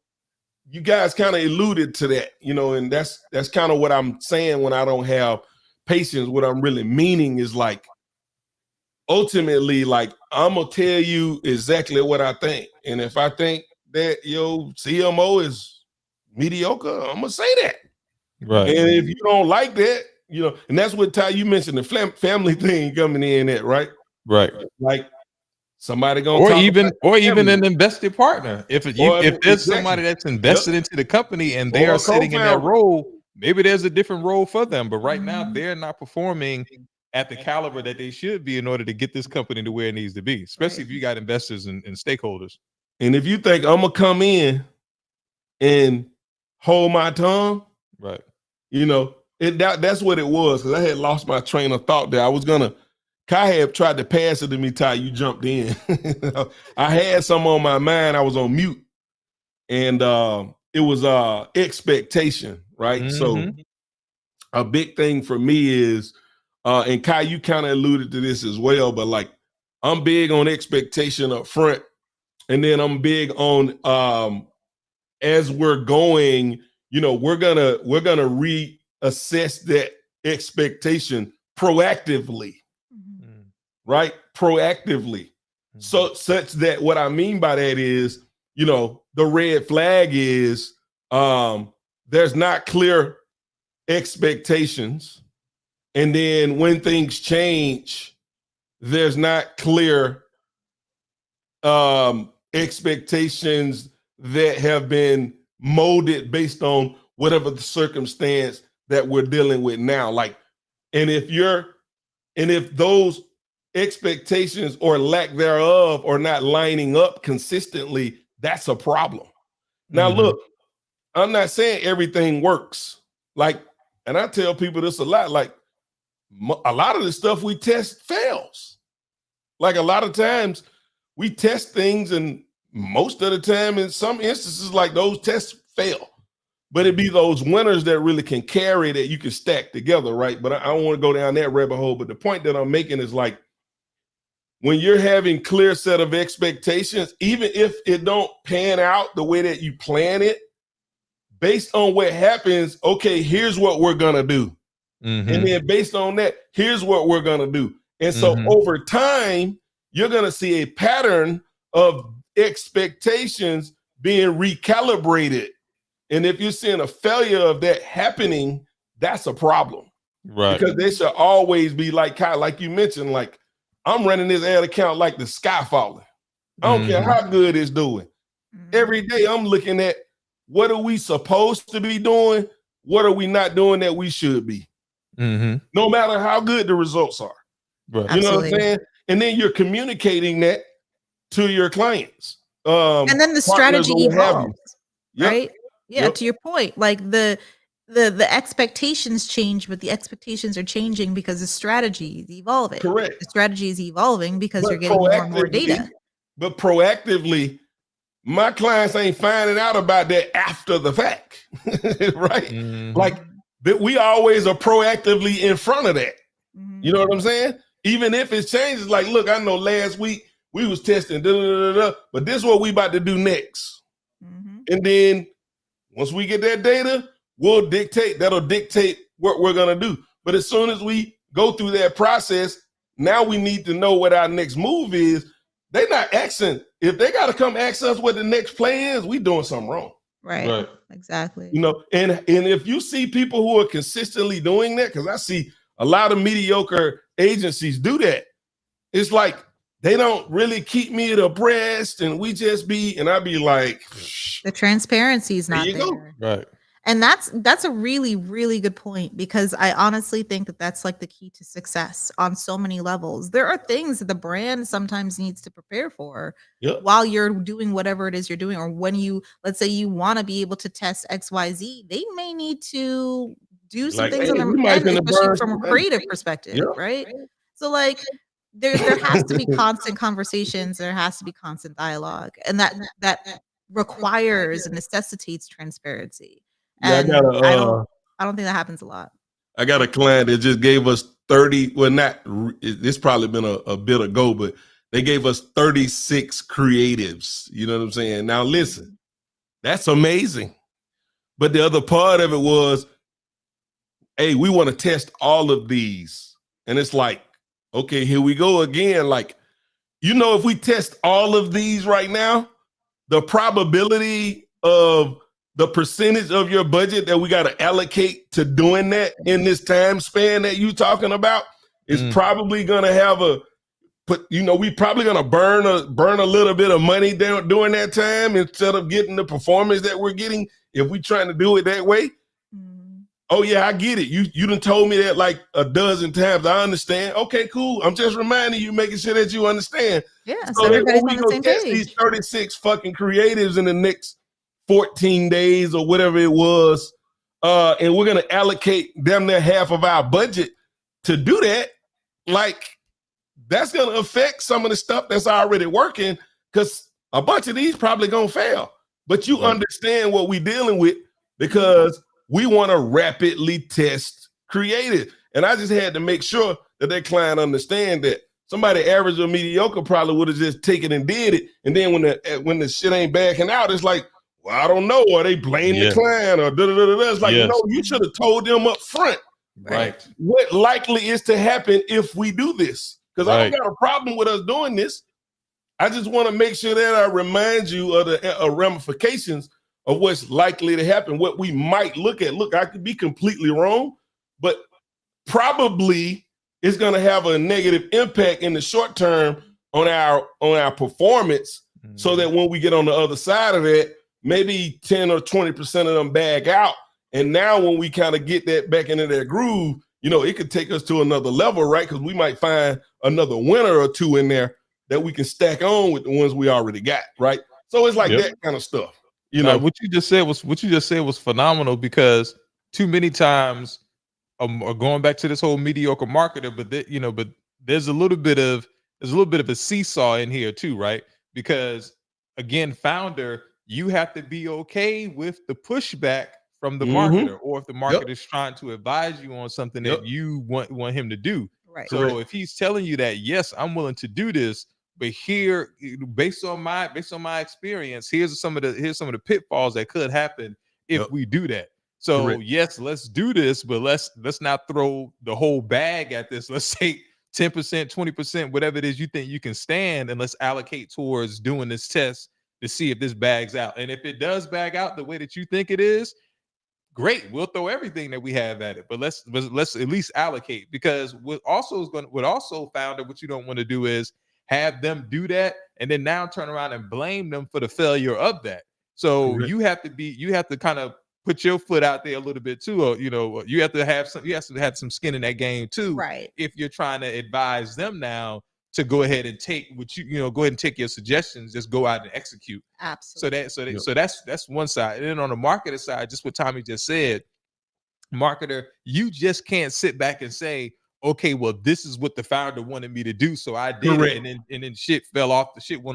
you guys kind of alluded to that, you know, and that's kind of what I'm saying when I don't have patience. What I'm really meaning is like, ultimately, like, I'm gonna tell you exactly what I think. And if I think that your CMO is mediocre, I'm gonna say that. Right. And if you don't like that, you know, and that's what Ty, you mentioned the family thing coming in at, right? Right. Like somebody gonna or talk even about or even family. an invested partner. If there's somebody that's invested into the company and they Or are a sitting in that co-founder. role, maybe there's a different role for them. But right now they're not performing at the caliber that they should be in order to get this company to where it needs to be, especially if you got investors and stakeholders. And if you think I'm gonna come in and hold my tongue, right? You know, that's what it was, because I had lost my train of thought there. I was gonna, Kai had tried to pass it to me, Ty. You jumped in. I had some on my mind. I was on mute, and it was expectation, right? So a big thing for me is, and Kai, you kind of alluded to this as well, but like I'm big on expectation up front, and then I'm big on as we're going, you know, we're gonna reassess that expectation proactively, right? Proactively. So such that what I mean by that is, you know, the red flag is there's not clear expectations. And then when things change, there's not clear expectations that have been molded based on whatever the circumstance that we're dealing with now. Like, and if those expectations or lack thereof are not lining up consistently, that's a problem. Now, look, I'm not saying everything works. Like, and I tell people this a lot, like a lot of the stuff we test fails. Like a lot of times we test things, and most of the time in some instances, like those tests fail. But it'd be those winners that really can carry that you can stack together, right? But I don't want to go down that rabbit hole. But the point that I'm making is like, when you're having clear set of expectations, even if it don't pan out the way that you plan it, based on what happens, okay, here's what we're gonna do. And then based on that, here's what we're gonna do. And so over time, you're gonna see a pattern of expectations being recalibrated. And if you're seeing a failure of that happening, that's a problem. Right. Because they should always be like, Kyle, like you mentioned, like, I'm running this ad account like the sky falling. I don't care how good it's doing. Every day I'm looking at, what are we supposed to be doing? What are we not doing that we should be? No matter how good the results are. Right. You know what I'm saying? And then you're communicating that to your clients. And then the strategy evolves, right? Yeah, Yep. to your point, like the expectations change, but the expectations are changing because the strategy is evolving. Correct. The strategy is evolving because But you're getting more and more data. But proactively, my clients ain't finding out about that after the fact, right? Like that, we always are proactively in front of that. You know what I'm saying? Even if it changes, like, look, I know last week we was testing, but this is what we about to do next. And then once we get that data, that'll dictate what we're gonna do. But as soon as we go through that process, now we need to know what our next move is. They're not asking. If they got to come ask us what the next play is, we doing something wrong. Right. Exactly. You know, and if you see people who are consistently doing that, because I see a lot of mediocre agencies do that, it's like they don't really keep me abreast, and we just be, and I be like, the transparency is not there. Right. And that's a really, really good point, because I honestly think that that's like the key to success on so many levels. There are things that the brand sometimes needs to prepare for Yep. while you're doing whatever it is you're doing, or when you, let's say you want to be able to test XYZ, they may need to do some Like, things hey, on we their might end, finna especially burn from a some money. creative perspective, Yep. right? So like there has to be constant conversations, there has to be constant dialogue, and that requires and necessitates transparency. Yeah, And I don't think that happens a lot. I got a client that just gave us 30. Well, this probably been a bit ago, but they gave us 36 creatives. You know what I'm saying? Now listen, that's amazing. But the other part of it was, hey, we want to test all of these. And it's like, okay, here we go again. Like, if we test all of these right now, the probability of the percentage of your budget that we got to allocate to doing that in this time span that you talking about is probably going to have we probably going to burn a little bit of money during that time instead of getting the performance that we're getting if we trying to do it that way. Oh yeah, I get it. You done told me that like a dozen times. I understand. Okay, cool. I'm just reminding you, making sure that you understand. Yeah, So everybody's when we on the go same test page. these 36 fucking creatives in the next 14 days or whatever it was, and we're gonna allocate them their half of our budget to do that, like that's gonna affect some of the stuff that's already working, because a bunch of these probably gonna fail. But you understand what we're dealing with, because we want to rapidly test creative. And I just had to make sure that client understand that somebody average or mediocre probably would have just taken and did it. And then when the shit ain't backing out, it's like, well, I don't know. Or they blame the client or da-da-da-da-da. It's like, no, you should have told them up front. Right. What likely is to happen if we do this? Because I don't got a problem with us doing this. I just want to make sure that I remind you of the ramifications of what's likely to happen, what we might look at. Look, I could be completely wrong, but probably it's going to have a negative impact in the short term on our performance, so that when we get on the other side of it, maybe 10 or 20% of them bag out. And now when we kind of get that back into their groove, it could take us to another level, right? Because we might find another winner or two in there that we can stack on with the ones we already got, right? So it's like that kind of stuff. What you just said was phenomenal, because too many times, going back to this whole mediocre marketer, but there's a little bit of a seesaw in here too, right? Because again, founder, you have to be okay with the pushback from the marketer, or if the marketer is trying to advise you on something that you want him to do. Right. So if he's telling you that, yes, I'm willing to do this, but here, based on my experience, here's some of the pitfalls that could happen if we do that. So yes, let's do this, but let's not throw the whole bag at this. Let's take 10%, 20%, whatever it is you think you can stand, and let's allocate towards doing this test to see if this bags out. And if it does bag out the way that you think it is, great, we'll throw everything that we have at it. But let's at least allocate, because what also founder, what you don't want to do is have them do that and then now turn around and blame them for the failure of that. So you have to kind of put your foot out there a little bit too, or you have to have some skin in that game too, right? If you're trying to advise them now to go ahead and take what go ahead and take your suggestions, just go out and execute. Absolutely. So that's one side. And then on the marketer side, just what Tommy just said, marketer, you just can't sit back and say, okay, well, this is what the founder wanted me to do, so I did it, and then shit went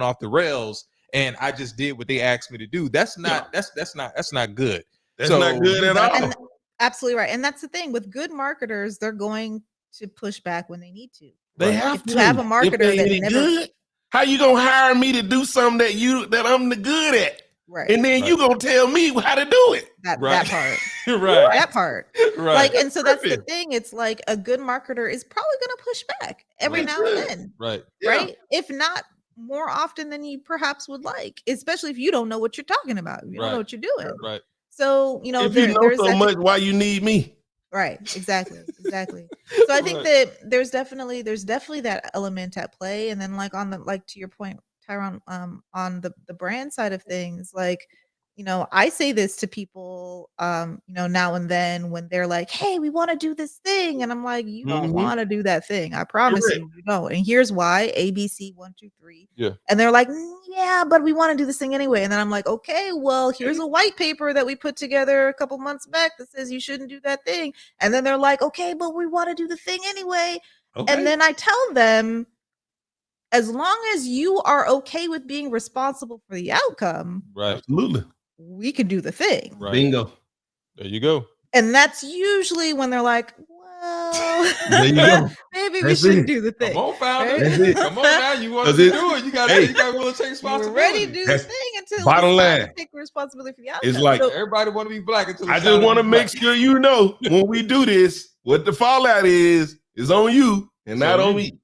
off the rails, and I just did what they asked me to do. That's not good. That's not good at all. And absolutely right. And that's the thing with good marketers, they're going to push back when they need to. They have if you have a marketer that never good, how you gonna hire me to do something that I'm the good at? Right. And then you gonna tell me how to do it. That part. Right. That part. Right. Like, and so that's the thing. It's like a good marketer is probably gonna push back every now and then. Right. Right. If not more often than you perhaps would like, especially if you don't know what you're talking about. You don't know what you're doing. Right. So, if you know so much, why you need me? Right. Exactly. So I think that there's definitely that element at play. And then like to your point, Tyrone, on the brand side of things, like, I say this to people, now and then when they're like, hey, we want to do this thing. And I'm like, you don't want to do that thing. I promise Correct. you don't. And here's why: ABC 1, 2, 3. Yeah. And they're like, yeah, but we want to do this thing anyway. And then I'm like, okay, well, here's a white paper that we put together a couple months back that says you shouldn't do that thing. And then they're like, okay, but we want to do the thing anyway. Okay. And then I tell them, as long as you are okay with being responsible for the outcome, Right. Absolutely. we can do the thing. Right. Bingo. There you go. And that's usually when they're like, well, There you go. maybe we That's should it. do the thing. Come on, founder. Right? That's it. Come on now. You want to That's it. do it. You got Hey. to will take We're responsibility. ready to do the That's thing until bottom it's time to line. take responsibility for the outcome. It's like, Everybody want to be black until I it's just time want to be make black. sure you know when we do this, what the fallout is on you and not So on you- me.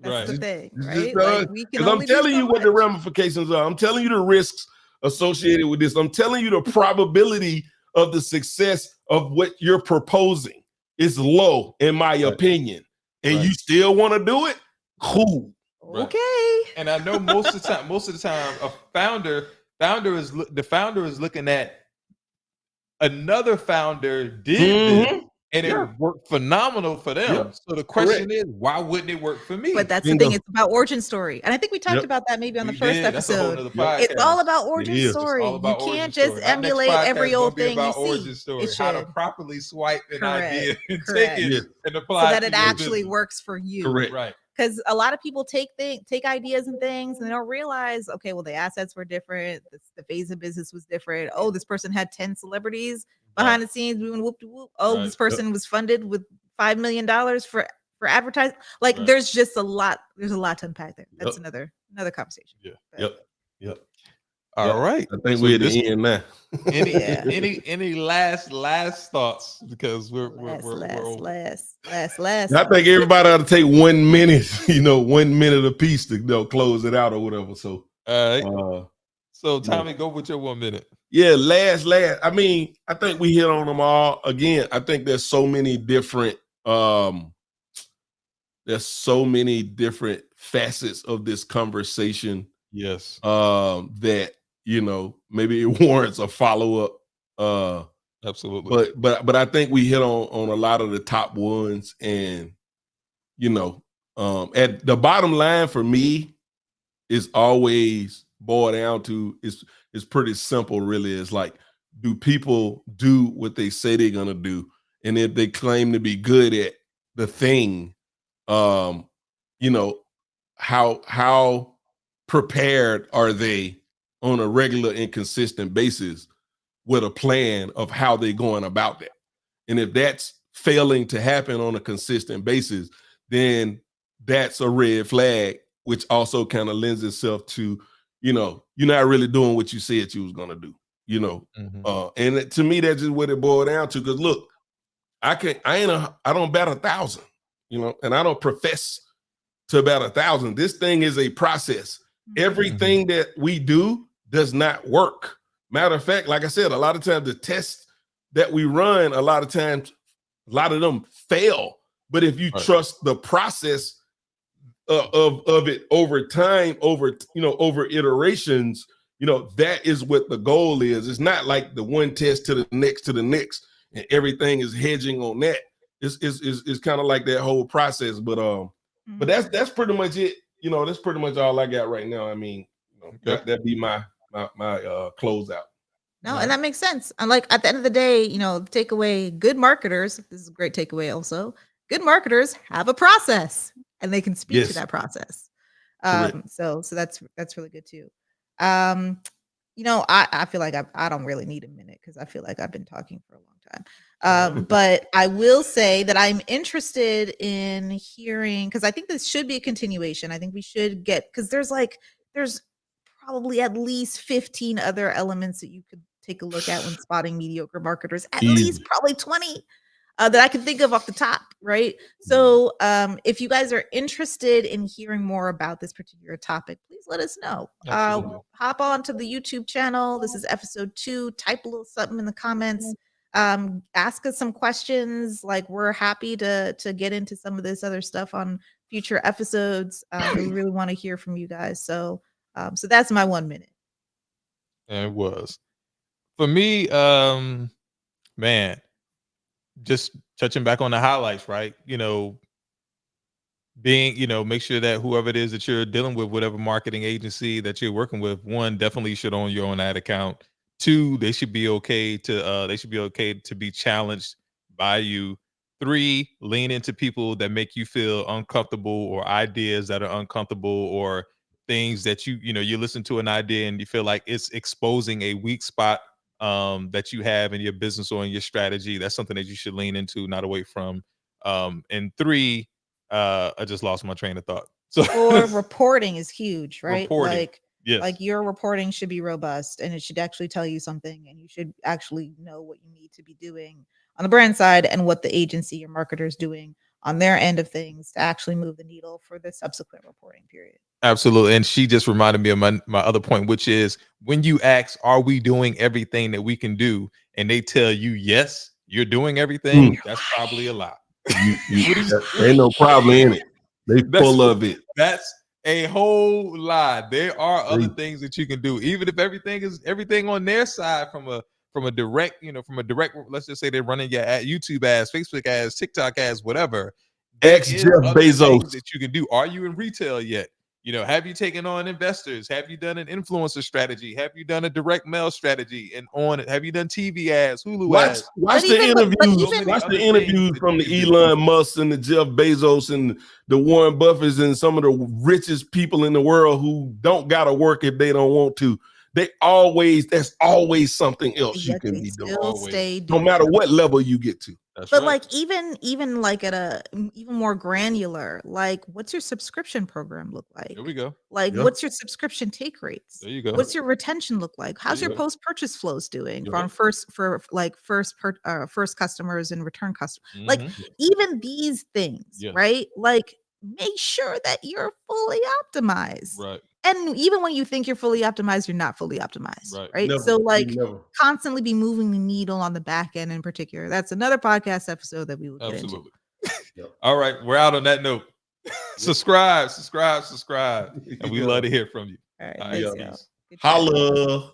that's Right. the thing, It's right? just, Like, we can Because I'm only do telling so you what the much. ramifications are. I'm telling you the risks associated with this. I'm telling you the probability of the success of what you're proposing is low, in my Right. opinion. And Right. you still want to do it? Cool. Right. Okay. And I know most of the time, a founder is looking at another founder did this, Mhm. and Yeah. it worked phenomenal for them. Yep. So the question is, why wouldn't it work for me? But that's Bingo. the thing. It's about origin story. And I think we talked Yep. about that maybe on the We first did. That's a whole episode. nother podcast. It's all about origin is. It's story. all about You origin can't just story. Our next emulate podcast every is gonna old be thing you about see. origin story, It how to should. properly swipe an Correct. idea and Correct. take it Yes. and So apply that it it to your actually business. works for you. Correct. Right. Because a lot of people take ideas and things and they don't realize, okay, well, the assets were different, the phase of business was different. Oh, this person had 10 celebrities behind the scenes doing whoop de whoop. Oh, Right. this person was funded with $5 million for advertising. Like, Right. there's just a lot. There's a lot to unpack there. That's Yep. another conversation. Yeah. But- Yep. All right. I think So we're at this- the end now. Yeah. any last thoughts, because we're last. I think everybody ought to take 1 minute, 1 minute apiece to close it out or whatever. So, all right. So Tommy, go with your 1 minute. yeah, last. I mean, I think we hit on them all. Again, I think there's so many different facets of this conversation Yes. that maybe it warrants a follow-up. Absolutely. But I think we hit on a lot of the top ones, and at the bottom line for me is always boiled down to is pretty simple, really. It's like, do people do what they say they're gonna do? And if they claim to be good at the thing, how prepared are they on a regular and consistent basis with a plan of how they're going about that? And if that's failing to happen on a consistent basis, then that's a red flag, which also kind of lends itself to, you're not really doing what you said you was going to do, and to me, that's just what it boiled down to. Because look, I don't bat 1,000, and I don't profess to bat 1,000. This thing is a process. Everything that we do does not work. Matter of fact, like I said, a lot of times the tests that we run, a lot of them fail. But if you trust the process of it over time, over iterations, that is what the goal is. It's not like the one test to the next, and everything is hedging on that. It's kind of like that whole process. But that's pretty much it. That's pretty much all I got right now. I mean, that'd be my closeout. No, and that makes sense. And like, at the end of the day, takeaway: good marketers. This is a great takeaway. Also, good marketers have a process, and they can speak to that process. So that's really good too. I feel like I don't really need a minute, because I feel like I've been talking for a long time. But I will say that I'm interested in hearing, because I think this should be a continuation. I think we should because there's probably at least 15 other elements that you could take a look at when spotting mediocre marketers. At least probably 20 that I can think of off the top, right? So if you guys are interested in hearing more about this particular topic, please let us know. Hop on to the YouTube channel. This is episode 2. Type a little something in the comments. Ask us some questions. Like, we're happy to get into some of this other stuff on future episodes. We really want to hear from you guys. So that's my 1 minute. And it was. For me, man, just touching back on the highlights, right? Make sure that whoever it is that you're dealing with, whatever marketing agency that you're working with, one, definitely should own your own ad account. Two, they should be okay to be challenged by you. Three, lean into people that make you feel uncomfortable, or ideas that are uncomfortable, or things that you listen to an idea and you feel like it's exposing a weak spot that you have in your business or in your strategy. That's something that you should lean into, not away from. And three, I just lost my train of thought. So Or reporting is huge, right? Reporting, yes. Like your reporting should be robust and it should actually tell you something, and you should actually know what you need to be doing on the brand side and what the agency or marketer is doing on their end of things to actually move the needle for the subsequent reporting period. Absolutely. And she just reminded me of my other point, which is when you ask, are we doing everything that we can do? And they tell you, yes, you're doing everything. That's probably a lie. Ain't no problem in it. They full of it. That's a whole lie. There are other things that you can do, even if everything on their side from a direct, let's just say they're running your YouTube ads, Facebook ads, TikTok ads, whatever. Jeff Bezos that you can do. Are you in retail yet? Have you taken on investors? Have you done an influencer strategy? Have you done a direct mail strategy? And have you done TV ads, Hulu ads? Watch the interviews from the Elon Musk and the Jeff Bezos and the Warren Buffetts and some of the richest people in the world who don't gotta work if they don't want to. That's always something else you can be doing. No matter what level you get to. But like even like at a even more granular, like what's your subscription program look like? There we go. Like what's your subscription take rates? There you go. What's your retention look like? How's your post-purchase flows doing from first customers and return customers? Like even these things, right? Like make sure that you're fully optimized. Right. And even when you think you're fully optimized, you're not fully optimized, right? Never, so like constantly be moving the needle on the back end in particular. That's another podcast episode that we will get into. All right, we're out on that note. subscribe. And we love to hear from you. All right, Holla.